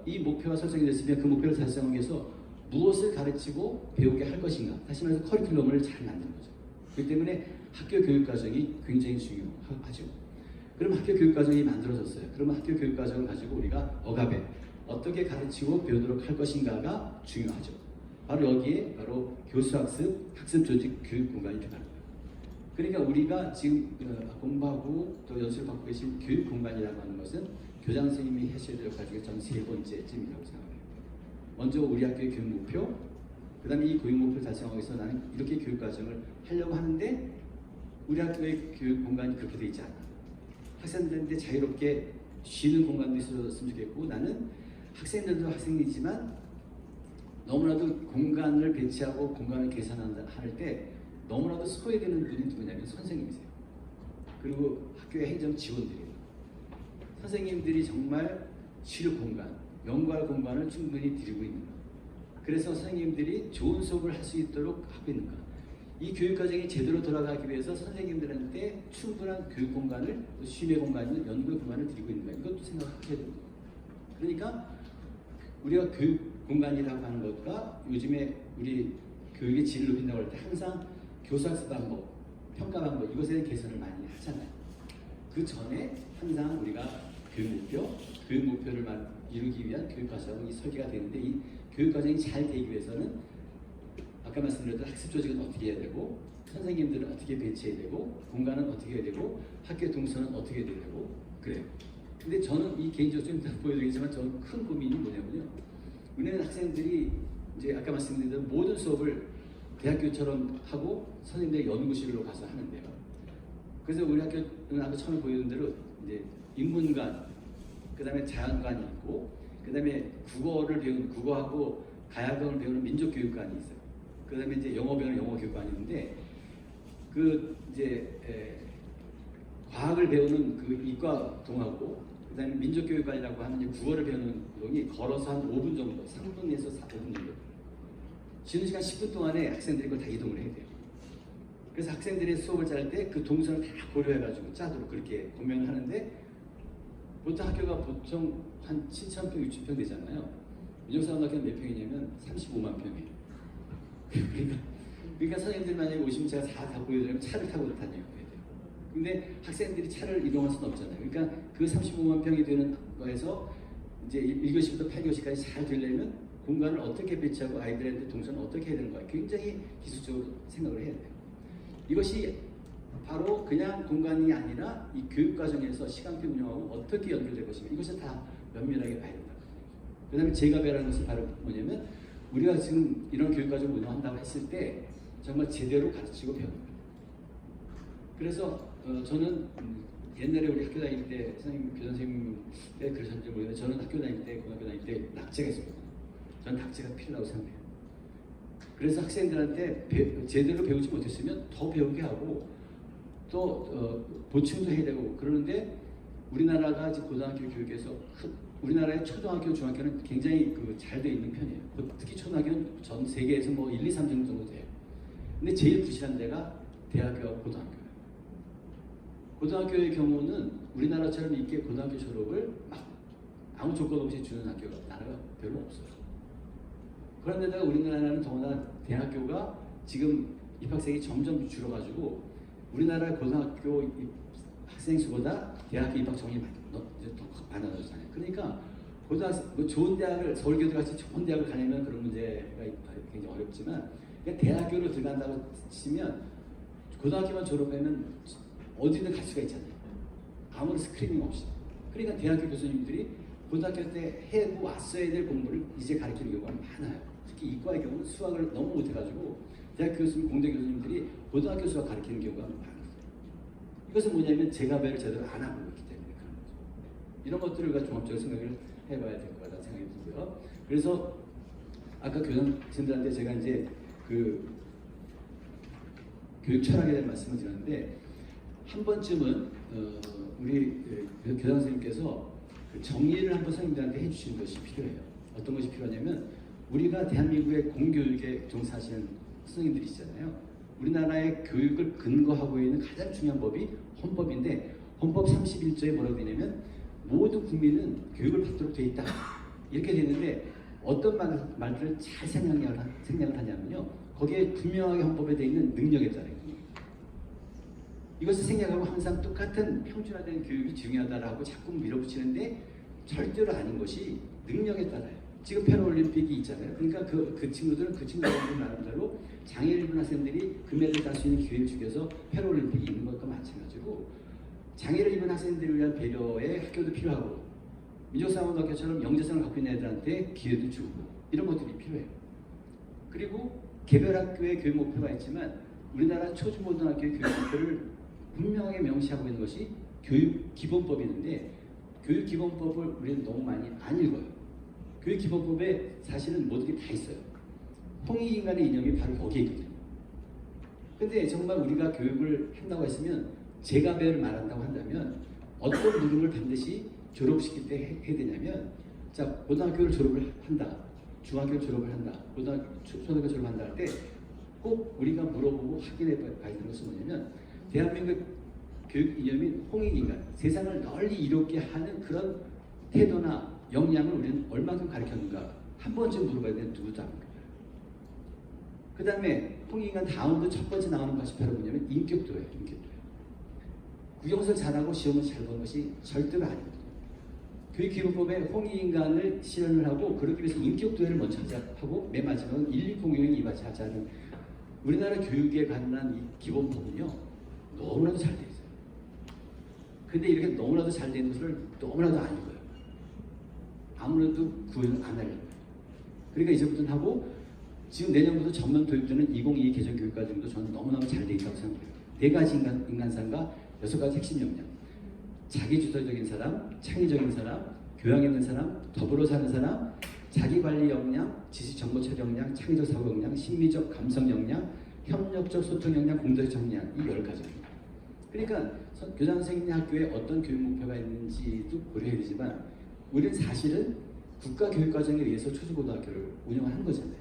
[SPEAKER 1] 이 목표가 설정이 됐으면 그 목표를 달성하기 위해서 무엇을 가르치고 배우게 할 것인가, 다시 말해서 커리큘럼을 잘 만드는 거죠. 그렇기 때문에 학교 교육 과정이 굉장히 중요하죠. 그럼 학교 교육 과정이 만들어졌어요. 그러면 학교 교육 과정을 가지고 우리가 억압에 어떻게 가르치고 배우도록 할 것인가가 중요하죠. 바로 여기에 바로 교수학습, 학습 조직, 교육 공간이 들어가는 거예요. 그러니까 우리가 지금 공부하고 또 연수를 받고 계신 교육 공간이라고 하는 것은 교장 선생님이 하셔야 될 역할 중에 저는 3번째쯤이라고 생각해요. 먼저 우리 학교의 교육 목표, 그 다음에 이 교육 목표를 달성하기 위해서 나는 이렇게 교육 과정을 하려고 하는데 우리 학교의 교육 공간이 그렇게 되어 있지 않아. 학생들한테 자유롭게 쉬는 공간도 있었으면 좋겠고, 나는 학생들도 학생이지만 너무나도 공간을 배치하고 공간을 계산할 때 너무나도 소외되는 분이 누구냐면 선생님이세요. 그리고 학교의 행정 지원들이에요. 선생님들이 정말 쉴 공간, 연구할 공간을 충분히 드리고 있는가. 그래서 선생님들이 좋은 수업을 할 수 있도록 하고 있는가. 이 교육 과정이 제대로 돌아가기 위해서 선생님들한테 충분한 교육 공간을, 쉼의 공간을, 연구의 공간을 드리고 있는가, 이것도 생각하셔야 됩니다. 그러니까 우리가 교육 공간이라고 하는 것과 요즘에 우리 교육의 질을 높인다고 할 때 항상 교사학습 방법, 평가 방법, 이것에 대한 개선을 많이 하잖아요. 그 전에 항상 우리가 교육 목표를 이루기 위한 교육 과정이 설계가 되는데, 이 교육 과정이 잘 되기 위해서는 아까 말씀드렸던 학습 조직은 어떻게 해야 되고, 선생님들은 어떻게 배치해야 되고, 공간은 어떻게 해야 되고, 학교 동선은 어떻게 해야 되고, 그래요. 근데 저는 이 개인적으로 좀 보여드리겠지만 저는 큰 고민이 뭐냐면요. 우리는 학생들이 이제 아까 말씀드린 모든 수업을 대학교처럼 하고 선생님들의 연구실로 가서 하는데요. 그래서 우리 학교는 아까 처음에 보여준 대로 이제 인문관, 그 다음에 자연관이 있고, 그 다음에 국어를 배우는, 국어하고 가야금을 배우는 민족교육관이 있어요. 그 다음에 이제 영어 배우는 영어교육관이 있는데, 그 이제 과학을 배우는 그 이과 동하고, 그 다음에 민족교육관이라고 하는 이제 국어를 배우는 동이 걸어서 한 5분 정도, 3분에서 4분 정도. 쉬는 시간 10분 동안에 학생들이 그걸 다 이동을 해야 돼요. 그래서 학생들의 수업을 짤 때 그 동선을 다 고려해가지고 짜도록 그렇게 공명을 하는데, 보통 학교가 보통 한 7,000평, 6,000평 되잖아요. 민족사관학교는 몇 평이냐면 35만 평이에요. 그러니까 선생님들 만약에 오시면 제가 다 보여드리면 차를 타고 다녀야 돼요. 근데 학생들이 차를 이동할 수는 없잖아요. 그러니까 그 35만 평이 되는 거에서 이제 1교시부터 8교시까지 잘 되려면 공간을 어떻게 배치하고 아이들한테 동선을 어떻게 해야 되는 거예요. 굉장히 기술적으로 생각을 해야 돼요. 이것이 바로 그냥 공간이 아니라 이 교육 과정에서 시간표 운영하고 어떻게 연결될 것인가, 이것을 다 면밀하게 봐야 된다. 그 다음에 제가 배라는 것은 바로 뭐냐면, 우리가 지금 이런 교육 과정을 운영한다고 했을 때 정말 제대로 가르치고 배우는 거예요. 그래서 저는 옛날에 우리 학교 다닐 때 교장선생님 때 그러셨는지 모르겠는데, 저는 학교 다닐 때, 고등학교 다닐 때 낙제가 있었거든요. 저는 낙제가 필요하다고 생각해요. 그래서 학생들한테 제대로 배우지 못했으면 더 배우게 하고 또 보충도 해야 되고 그러는데, 우리나라가 지금 고등학교 교육에서 우리나라의 초등학교, 중학교는 굉장히 잘 돼 있는 편이에요. 특히 초등학교는 전 세계에서 뭐 1, 2, 3등 정도 돼요. 근데 제일 부실한 데가 대학교와 고등학교예요. 고등학교의 경우는 우리나라처럼 이렇게 고등학교 졸업을 막 아무 조건 없이 주는 학교가 나라가 별로 없어요. 그런데다가 우리나라는 더구나 대학교가 지금 입학생이 점점 줄어가지고 우리나라 고등학교 학생 수보다 대학교 입학 정원이 더 많아졌잖아요. 그러니까 고등학생, 좋은 대학을, 서울교도 같이 좋은 대학을 가려면 그런 문제가 굉장히 어렵지만, 대학교로 들어간다고 치면 고등학교만 졸업하면 어디든 갈 수가 있잖아요. 아무런 스크리닝 없이. 그러니까 대학교 교수님들이 고등학교 때 해고 왔어야 될 공부를 이제 가르치는 경우가 많아요. 특히 이과의 경우는 수학을 너무 못해가지고 대학 교수님, 공대 교수님들이 고등학교 수학 가르치는 경우가 많아요. 이것은 뭐냐면 제가 배를 제대로 안 하고 있기 때문에 그런 거죠. 이런 것들을 우리가 종합적으로 생각을 해봐야 될 것 같다는 생각이 들고요. 그래서 아까 교장선생님들한테 제가 이제 그 교육 철학에 대한 말씀을 드렸는데, 한 번쯤은 우리 교장 선생님께서 정리를 한번 선생님들한테 해주시는 것이 필요해요. 어떤 것이 필요하냐면, 우리가 대한민국의 공교육에 종사하시는 선생님들이시잖아요. 우리나라의 교육을 근거하고 있는 가장 중요한 법이 헌법인데, 헌법 31조에 뭐라고 되냐면 모든 국민은 교육을 받도록 되어 있다, 이렇게 되는데, 어떤 말들을 잘 생략을 하냐면요, 거기에 분명하게 헌법에 되어 있는 능력에 따라요. 이것을 생략하고 항상 똑같은 평준화된 교육이 중요하다라고 자꾸 밀어붙이는데, 절대로 아닌 것이 능력에 따라요. 지금 패럴림픽이 있잖아요. 그러니까 그 친구들은 그 친구들 나름대로 장애를 입은 학생들이 금메달을 딸 수 있는 기회를 주겨서 패럴림픽이 있는 것과 마찬가지고, 장애를 입은 학생들을 위한 배려의 학교도 필요하고, 민족사관학교처럼 영재성을 갖고 있는 애들한테 기회도 주고, 이런 것들이 필요해요. 그리고 개별 학교의 교육 목표가 있지만 우리나라 초중고등학교의 교육 목표를 분명하게 명시하고 있는 것이 교육기본법이 있는데, 교육기본법을 우리는 너무 많이 안 읽어요. 교육기본법에 사실은 모든 게 다 있어요. 홍익인간의 이념이 바로 거기에 있거든요. 근데 정말 우리가 교육을 한다고 했으면, 제가 배를 말한다고 한다면 어떤 노력을 반드시 졸업시킬 때 해야 되냐면, 자, 고등학교를 졸업을 한다, 중학교를 졸업을 한다, 초등학교 졸업을 한다 할 때 꼭 우리가 물어보고 확인해 봐야 되는 것은 뭐냐면 대한민국 교육 이념인 홍익인간, 세상을 널리 이롭게 하는 그런 태도나 역량을 우리는 얼마큼 가르쳤는가 한 번쯤 물어봐야 되는 누구도 안 물어봐요. 그 다음에 홍익인간 다음으로 첫 번째 나오는 것이 바로 뭐냐면 인격도예요. 인격도예요. 국영수를 잘하고 시험을 잘 보는 것이 절대로 아니거든요. 교육기본법에 홍익인간을 실현을 하고 그러기 위해서 인격도를 먼저 하고 맨 마지막은 1106이 이바지하자는 우리나라 교육에 관한 이 기본법은요 너무나도 잘 돼 있어요. 근데 이렇게 너무나도 잘 된 것을 너무나도 안 읽어요. 아무래도 구현 안 하려고 해요. 그러니까 이제부터는 하고 지금 내년부터 전면 도입되는 2022 개정 교육과정도 저는 너무너무 잘 돼 있다고 생각해요. 4가지 인간상과 6가지 핵심 역량. 자기주도적인 사람, 창의적인 사람, 교양 있는 사람, 더불어 사는 사람, 자기관리 역량, 지식정보처리 역량, 창의적 사고 역량, 심리적 감성 역량, 협력적 소통 역량, 공동적 역량 이 10가지입니다. 그러니까 교장 선생님 학교에 어떤 교육 목표가 있는지도 고려해야 되지만 우리는 사실은 국가교육과정에 의해서 초중고등학교를 운영한 거잖아요.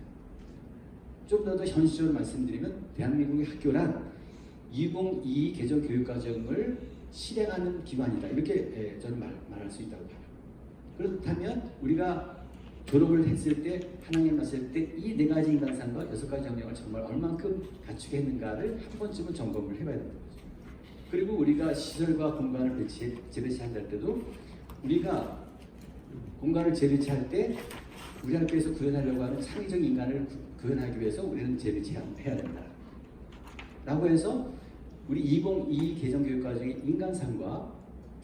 [SPEAKER 1] 좀 더 현실적으로 말씀드리면 대한민국의 학교란 2022 개정 교육과정을 실행하는 기관이다. 이렇게 저는 말할 수 있다고 봐요. 그렇다면 우리가 졸업을 했을 때 한학년에 왔을 때 이 4가지 인간상과 6가지 역량을 정말 얼만큼 갖추게 했는가를 한 번쯤은 점검을 해봐야 된다. 그리고 우리가 시설과 공간을 재배치할 때도 우리가 공간을 재배치할 때 우리 학교에서 구현하려고 하는 창의적 인간을 구현하기 위해서 우리는 재배치해야 된다. 라고 해서 우리 2022 개정교육과정의 인간상과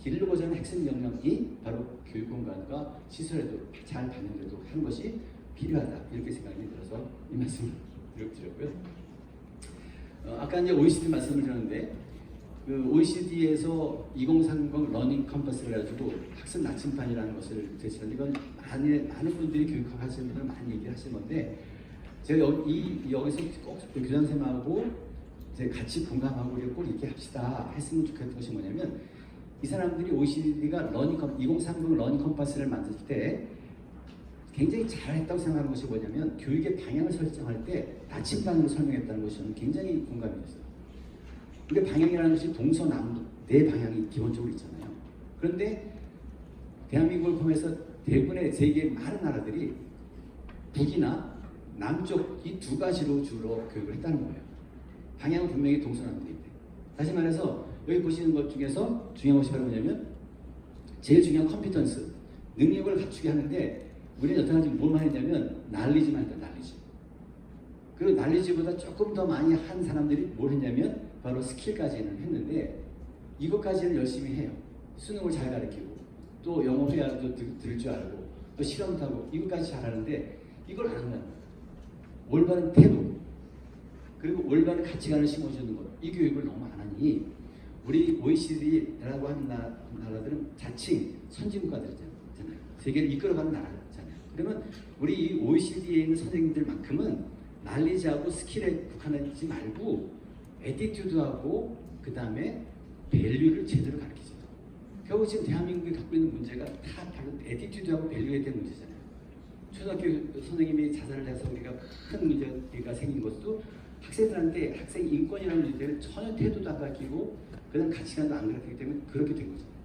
[SPEAKER 1] 기르고자 하는 핵심 역량이 바로 교육공간과 시설에도 잘 반영되도록 하는 것이 필요하다. 이렇게 생각이 들어서 이 말씀을 드렸고요. 아까 이제 OECD 말씀을 드렸는데 그 OECD에서 2030 러닝 컴퍼스를 가지고 학습 나침판이라는 것을 제시하는데 이건 많은 분들이 교육하시는 분들 많이 얘기하시는 건데 제가 여기서 꼭 교장 선생님하고 같이 공감하고 꼭 이렇게 합시다 했으면 좋겠던 것이 뭐냐면 이 사람들이 OECD가 2030 러닝 컴퍼스를 만들 때 굉장히 잘했다고 생각하는 것이 뭐냐면 교육의 방향을 설정할 때 나침반으로 설명했다는 것이 저는 굉장히 공감이 됐어요. 우리 방향이라는 것이 동서남북 4방향이 기본적으로 있잖아요. 그런데 대한민국을 포함해서 대부분의 세계의 많은 나라들이 북이나 남쪽 이 2가지로 주로 교육을 했다는 거예요. 방향은 분명히 동서남북인데 다시 말해서 여기 보시는 것 중에서 중요한 것이 바로 뭐냐면 제일 중요한 컴피턴스 능력을 갖추게 하는데 우리는 여태까지 뭘만 했냐면 날리지만 했다. 날리지. 그리고 날리지보다 조금 더 많이 한 사람들이 뭘 했냐면 바로 스킬까지는 했는데 이것까지는 열심히 해요. 수능을 잘 가르치고 또 영어 회화도 들을 줄 알고 또 실험도 하고 이것까지 잘하는데 이걸 안 하는 올바른 태도 그리고 올바른 가치관을 심어주는 것 이 교육을 너무 안 하니 우리 OECD라고 하는 나라들은 자칭 선진국가들이잖아요. 세계를 이끌어가는 나라잖아요. 그러면 우리 이 OECD에 있는 선생님들만큼은 날리지하고 스킬에 국한하지 말고 애티튜드하고 그 다음에 밸류를 제대로 가르치죠. 결국 지금 대한민국이 갖고 있는 문제가 다 바로 애티튜드하고 밸류에 대한 문제잖아요. 초등학교 선생님이 자살을 해서 우리가 큰 문제가 생긴 것도 학생들한테 학생 인권이라는 문제를 전혀 태도도 안 가르치고 그다음 가치관도 안 가르치기 때문에 그렇게 된 거잖아요.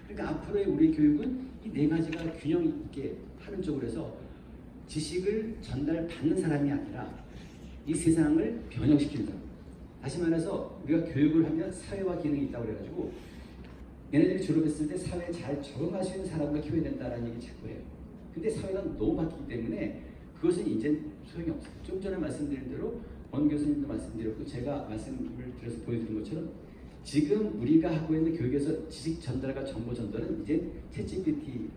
[SPEAKER 1] 그러니까 앞으로의 우리 교육은 이 4가지가 균형 있게 하는 쪽으로 해서 지식을 전달받는 사람이 아니라 이 세상을 변형시키는 사람. 다시 말해서 우리가 교육을 하면 사회화 기능이 있다고 그래가지고 얘네들이 졸업했을 때 사회에 잘 적응할 수 있는 사람을 키워야 된다는 얘기 자꾸 해요. 근데 사회가 너무 바뀌기 때문에 그것은 이제 소용이 없어요. 좀 전에 말씀드린 대로 권 교수님도 말씀드렸고 제가 말씀을 드려서 보여드린 것처럼 지금 우리가 하고 있는 교육에서 지식 전달과 정보 전달은 이제 챗GPT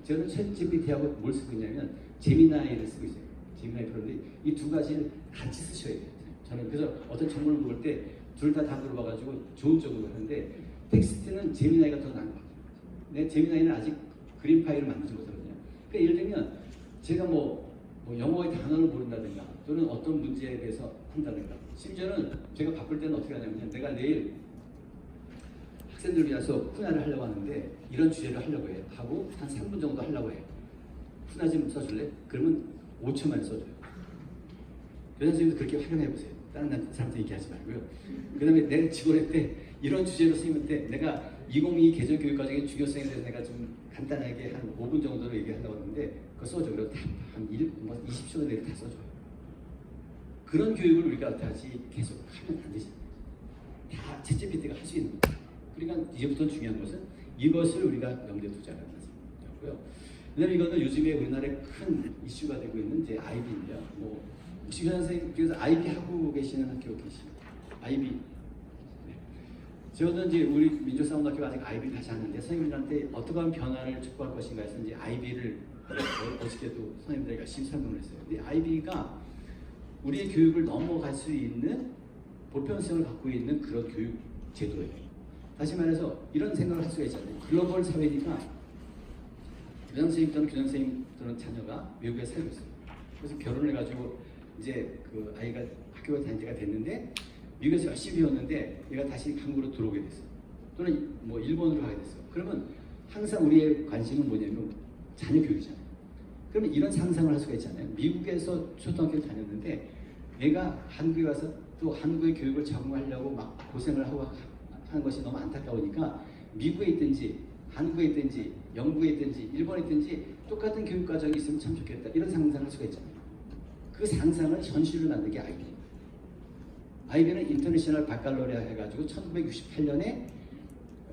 [SPEAKER 1] 저는 챗GPT하고 뭘 쓰고 있냐면 제미나이를 쓰고 있어요. 제미나이 그런데 이 2가지를 같이 쓰셔야 돼요. 저는 그래서 어떤 정보를 볼 때 둘 다 물어봐가지고 좋은 쪽으로 하는데 텍스트는 제미나이가 더 나은 것 같아요. 근데 제미나이는 아직 그림 파일을 만들지 못하거든요. 그러니까 예를 들면 제가 뭐 영어의 단어를 모른다든가 또는 어떤 문제에 대해서 한다든가 심지어는 제가 바쁠 때는 어떻게 하냐면 내가 내일 학생들 위해서 푸나를 하려고 하는데 이런 주제를 하려고 해요. 하고 한 3분 정도 하려고 해요. 푸나 좀 써줄래? 그러면 5초 만에 써줘요. 교장 선생님도 그렇게 활용해 보세요. 다른 사람한테 얘기하지 말고요. 그 다음에 내가 직원회 때 이런 주제로 선생님한테 내가 2022 개정 교육 과정의 중요성에 대해서 내가 좀 간단하게 한 5분 정도로 얘기하려고 했는데 그거 써줘. 그래서 한 20초 내로 다 써줘요. 그런 교육을 우리가 다시 계속 하면 안 되잖아요. 다 챗GPT가 할 수 있는 거예요. 그러니까 이제부터 중요한 것은 이것을 우리가 염두에 두자는 말씀이고요. 그다음에 이거는 요즘에 우리나라에 큰 이슈가 되고 있는 이제 IB인데요. 뭐 혹시 교장 선생님 그래서 IB 하고 계시는 학교 계십니까? IB. 네. 저는 이제 우리 민족사원학교 아직 IB 다시 하는데 선생님들한테 어떻게 하면 변화를 촉구할 것인가 해서 이제 IB를 어저께도 선생님들에게 열심히 설명을 했어요. 근데 IB가 우리의 교육을 넘어갈 수 있는 보편성을 갖고 있는 그런 교육 제도예요. 다시 말해서 이런 생각을 할 수가 있잖아요. 글로벌 사회니까 교장 선생님 또는 교장 선생님 또는 자녀가 외국에 살고 있어요. 그래서 결혼을 해가지고 이제 그 아이가 학교에 다닐 때가 됐는데 미국에서 열심히 배웠는데 얘가 다시 한국으로 들어오게 됐어요. 또는 뭐 일본으로 가게 됐어요. 그러면 항상 우리의 관심은 뭐냐면 자녀 교육이잖아요. 그러면 이런 상상을 할 수가 있잖아요. 미국에서 초등학교를 다녔는데 얘가 한국에 와서 또 한국의 교육을 적응하려고 막 고생을 하고 하는 것이 너무 안타까우니까 미국에 있든지 한국에 있든지 영국에 있든지 일본에 있든지 똑같은 교육 과정이 있으면 참 좋겠다. 이런 상상을 할 수가 있잖아요. 그 상상을 현실로 만든 게 IB. IB는 인터내셔널 바칼로레아 해가지고 1968년에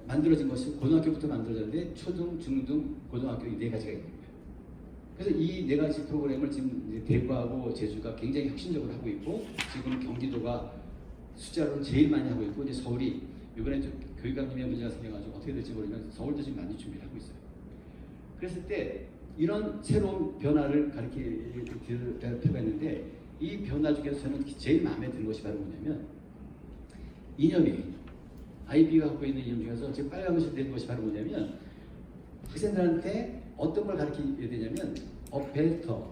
[SPEAKER 1] 만들어진 것이 고등학교부터 만들어졌는데 초등, 중등, 고등학교 이 네 가지가 있는 거예요. 그래서 이 네 가지 프로그램을 지금 이제 대구하고 제주가 굉장히 혁신적으로 하고 있고 지금 경기도가 숫자로는 제일 많이 하고 있고 이제 서울이 이번에 좀 교육감님의 문제가 생겨가지고 어떻게 될지 모르면 서울도 지금 많이 준비를 하고 있어요. 그랬을 때 이런 새로운 변화를 가리킬 필요가 있는데 이 변화 중에서 저는 제일 마음에 드는 것이 바로 뭐냐면 이념이 IB가 갖고 있는 이념 중에서 지금 빨간것이 되는 것이 바로 뭐냐면 학생들한테 어떤 걸 가르쳐야 되냐면 better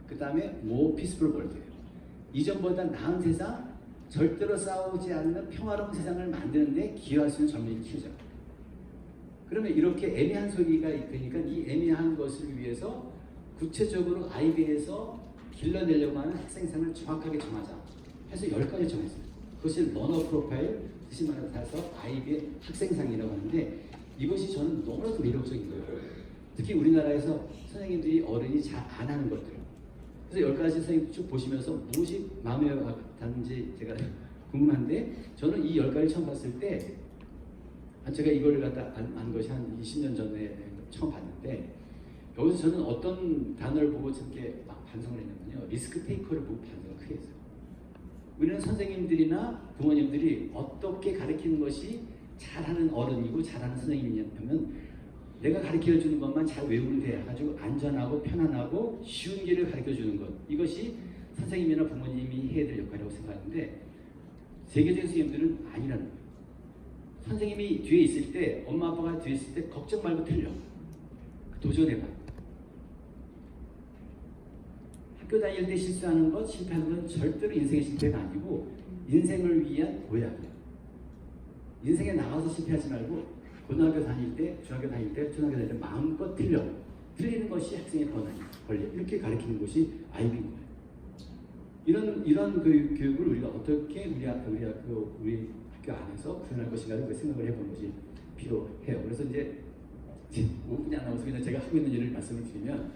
[SPEAKER 1] 그 다음에 more peaceful world예요. 이전보다 나은 세상, 절대로 싸우지 않는 평화로운 세상을 만드는데 기여할 수 있는 젊은이를 키우자. 그러면 이렇게 애매한 소리가 되니까 이 애매한 것을 위해서 구체적으로 아이비에서 길러내려고 하는 학생상을 정확하게 정하자 해서 10가지 정했어요. 그것이 러너 프로파일, 다시 말해서 아이비의 학생상이라고 하는데 이것이 저는 너무나도 매력적인 거예요. 특히 우리나라에서 선생님들이 어른이 잘 안 하는 것들. 그래서 10가지 선생님 쭉 보시면서 무엇이 마음에 닿는지 제가 궁금한데 저는 이 10가지 처음 봤을 때 제가 이걸 갖다 안 것이 한 20년 전에 처음 봤는데 여기서 저는 어떤 단어를 보고 저렇게 막 반성을 했냐면요. 리스크 테이커를 보고 반성을 크게 했어요. 우리는 선생님들이나 부모님들이 어떻게 가르치는 것이 잘하는 어른이고 잘하는 선생님이냐면 내가 가르쳐주는 것만 잘 외우면 돼. 아주 안전하고 편안하고 쉬운 길을 가르쳐주는 것. 이것이 선생님이나 부모님이 해야 될 역할이라고 생각하는데 세계적인 선생님들은 아니라는 거예요. 선생님이 뒤에 있을 때 엄마 아빠가 뒤에 있을 때 걱정 말고 틀려. 도전해봐. 학교 다닐 때 실수하는 것, 실패하는 건 절대로 인생의 실패가 아니고 인생을 위한 도약이에요. 인생에 나가서 실패하지 말고 고등학교 다닐 때, 중학교 다닐 때, 초등학교 다닐 때 마음껏 틀려. 틀리는 것이 학생의 권리. 이렇게 가르치는 것이 아이비인 거예요. 이런 교육을 우리가 어떻게 우리 학교 안에서 구현할 것인가를 생각을 해보는 것이 필요해요. 그래서 이제 5분이 안 남아서 그냥 제가 하고 있는 일을 말씀을 드리면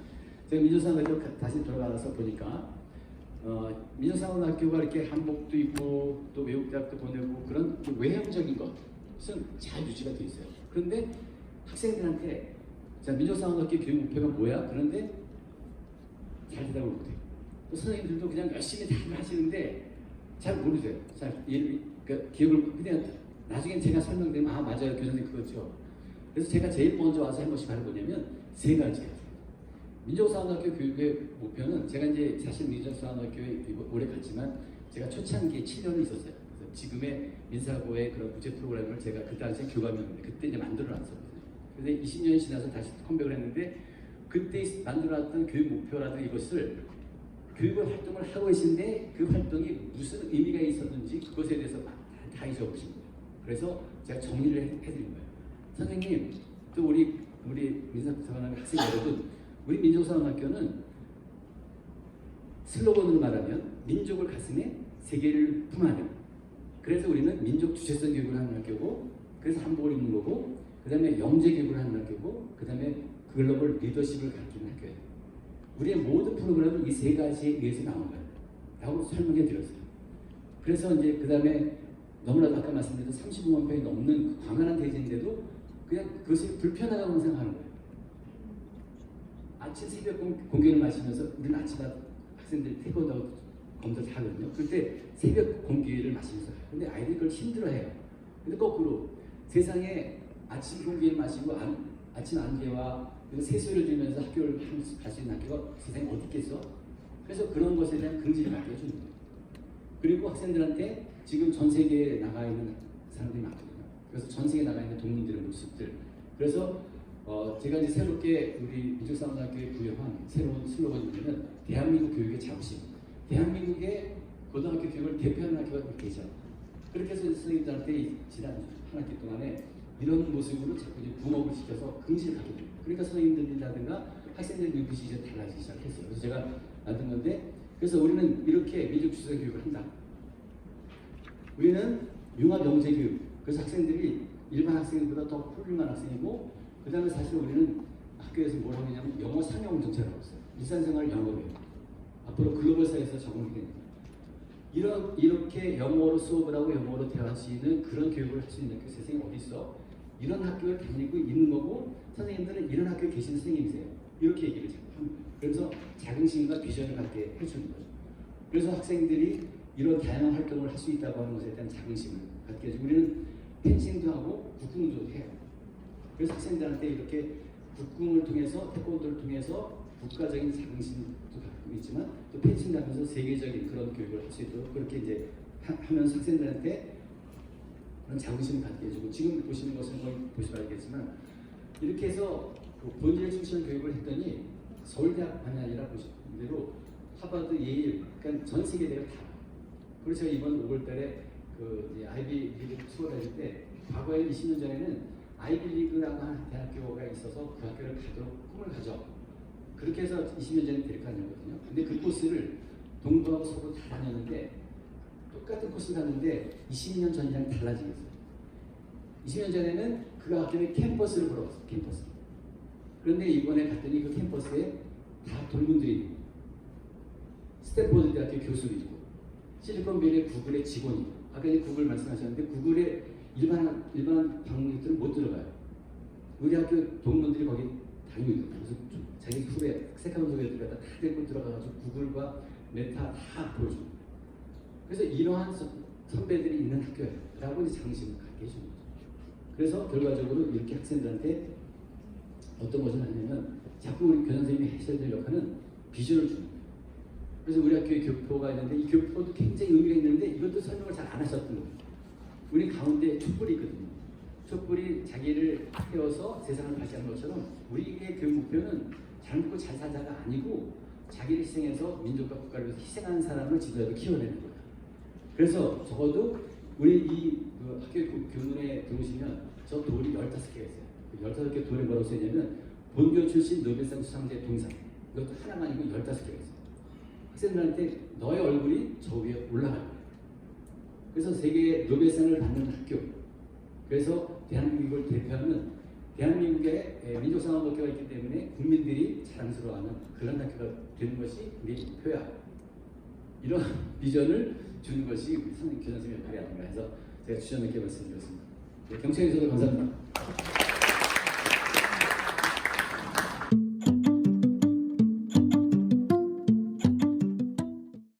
[SPEAKER 1] 제가 민족사관학교 다시 돌아가서 보니까 민족사관학교가 이렇게 한복도 입고 또 외국대학도 보내고 그런 외형적인 것은 잘 유지가 되어 있어요. 그런데 학생들한테 자 민족사관학교 교육 목표가 뭐야? 그런데 잘 대답을 못해요. 또 선생님들도 그냥 열심히 다 하시는데 잘 모르세요. 그러니까 기억을 그냥 나중에 제가 설명드리면 아 맞아요 교수님 그거죠. 그래서 제가 제일 먼저 와서 한 것이 바로 뭐냐면 세 가지예요. 민족사관학교 교육의 목표는 제가 이제 사실 민족사관학교에 오래 갔지만 제가 초창기에 7년을 있었어요. 그래서 지금의 민사고의 그런 국제 프로그램을 제가 그 당시에 교감이었는데 그때 이제 만들어놨었거든요. 그래서 20년이 지나서 다시 컴백을 했는데 그때 만들어놨던 교육 목표라든 이것을 교육을 활동을 하고 계신데 그 활동이 무슨 의미가 있었는지 그것에 대해서 다 잊어버리신 거예요. 그래서 제가 정리를 해드린 거예요. 선생님, 또 우리 민족사관학교 학생 여러분, 우리 민족사관학교는 슬로건으로 말하면 민족을 가슴에 세계를 품하는. 그래서 우리는 민족 주체성 교육을 하는 학교고, 그래서 한복을 입는 거고, 그 다음에 영재 교육을 하는 학교고, 그 다음에 글로벌 리더십을 가르치는 학교예요. 우리의 모든 프로그램은 이 세 가지에 의해서 나온 거예요. 라고 설명해 드렸어요. 그래서 이제 그 다음에 너무나도 아까 말씀드린 35만 평이 넘는 그 광활한 대지인데도 그냥 그것이 불편하다고 생각하는 거예요. 아침 새벽 공기를 마시면서 우리는 아침마다 학생들이 태권도 검도 다 하거든요. 그때 새벽 공기를 마시면서 가요. 근데 아이들이 그걸 힘들어해요. 근데 거꾸로 세상에 아침 공기를 마시고 아침 안개와 새소리를 들으면서 학교를 갈 수 있는 학교가 세상에 어디 있겠어? 그래서 그런 것에 대한 긍지를 갖게 해주는 거예요. 그리고 학생들한테 지금 전 세계에 나가 있는 사람들이 많거든요. 그래서 전 세계에 나가 있는 동문들의 모습들. 그래서 제가 이제 새롭게 우리 민족사관학교에 부여한 새로운 슬로건이 뭐냐면 대한민국 교육의 자부심. 대한민국의 고등학교 교육을 대표하는 학교가 되죠. 그렇게 해서 선생님들한테 지난 한 학기 동안에 이런 모습으로 자꾸 이제 붕업을 시켜서 긍지를 갖게 됩니다. 그러니까 선생님들이라든가 학생들 눈빛이 이제 달라지기 시작했어요. 그래서 제가 만든 건데, 그래서 우리는 이렇게 민족 주체적 교육을 한다. 우리는 융합 영재 교육. 그래서 학생들이 일반 학생보다 더 훌륭한 학생이고, 그 다음에 사실 우리는 학교에서 뭘 하냐면 영어 상용 정책을 하고 있어요. 일상생활 영어로요. 앞으로 글로벌 사회에서 적응이 됩니다. 이렇게 영어로 수업을 하고 영어로 대화할 수 있는 그런 교육을 할 수 있는 학교 세상에 어디 있어? 이런 학교를 다니고 있는 거고, 선생님들은 이런 학교에 계신 선생님이세요. 이렇게 얘기를 합니다. 그래서 자긍심과 비전을 갖게 해주는 거죠. 그래서 학생들이 이런 다양한 활동을 할 수 있다고 하는 것에 대한 자긍심을 갖게 해주고, 우리는 펜싱도 하고 국궁도 해요. 그래서 학생들한테 이렇게 국궁을 통해서, 태권도를 통해서 국가적인 자긍심도 갖고 있지만 또 펜싱도 하면서 세계적인 그런 교육을 할 수 있도록 그렇게 이제 하면서 학생들한테 그런 자긍심을 갖게 해주고, 지금 보시는 것은 보시면 알겠지만 이렇게 해서 그 본질에 충실한 교육을 했더니 서울대학만이 아니라 보시는 대로 하버드, 예일, 그러니까 전 세계대가 다. 그리고 제가 이번 5월달에 그 이제 아이비 리그 투어 다닐 때, 과거에 20년 전에는 아이비 리그라고 하는 대학교가 있어서 그 학교를 가도록 꿈을 가져. 그렇게 해서 20년 전에 데려갔거든요. 근데 그 코스를 동부하고 서부 다 다녔는데, 똑같은 코스를 갔는데 20년 전이랑 달라지겠어요. 20년 전에는 그 학교에 캠퍼스를 보러 갔어요. 캠퍼스. 그런데 이번에 갔더니 그 캠퍼스에 다 동문들이 있고, 스탠포드 대학교 교수도 있고, 실리콘밸리 구글의 직원이 있고, 아까 이제 구글 말씀하셨는데 구글의 일반 방문객들은 못 들어가요. 우리 학교 동문들이 거기 다니고 있거든요. 그래서 자기 후배, 세컨 후배들 갖다 다 데리고 들어가가지고 구글과 메타 다 보여줍니다. 그래서 이러한 선배들이 있는 학교예요. 라고 이제 자긍심을 갖게 해주는 거죠. 그래서 결과적으로 이렇게 학생들한테 어떤 것을 하냐면 자꾸 우리 교장 선생님이 하셔야 될 역할은 비전을 주는 거예요. 그래서 우리 학교에 교포가 있는데 이 교포도 굉장히 의미가 있는데 이것도 설명을 잘 안 하셨던 거예요. 우리 가운데 촛불이 있거든요. 촛불이 자기를 태워서 세상을 발전하는 것처럼 우리의 교육 목표는 잘 먹고 잘 살자가 아니고 자기를 희생해서 민족과 국가를 위해서 희생하는 사람을 지도자로 키워내는 거예요. 그래서 적어도 우리 이 그 학교 교문에 들어오시면 저 돌이 15개가 있어요. 그 15개 돌에 뭐라고 써있냐면 본교 출신 노벨상 수상자의 동상. 이것도 하나가 아니고 15개가 있어요. 학생들한테 너의 얼굴이 저 위에 올라갈 거예요. 그래서 세계 노벨상을 받는 학교. 그래서 대한민국을 대표하는 대한민국의 민족상황학교가 있기 때문에 국민들이 자랑스러워하는 그런 학교가 되는 것이 우리 목표야. 이런 비전을 주는 것이 우리 교장 선생님의 역할이 아닌가 해서 제가 주저 넓게 말씀드렸습니다. 네, 경청해 주셔서 감사합니다.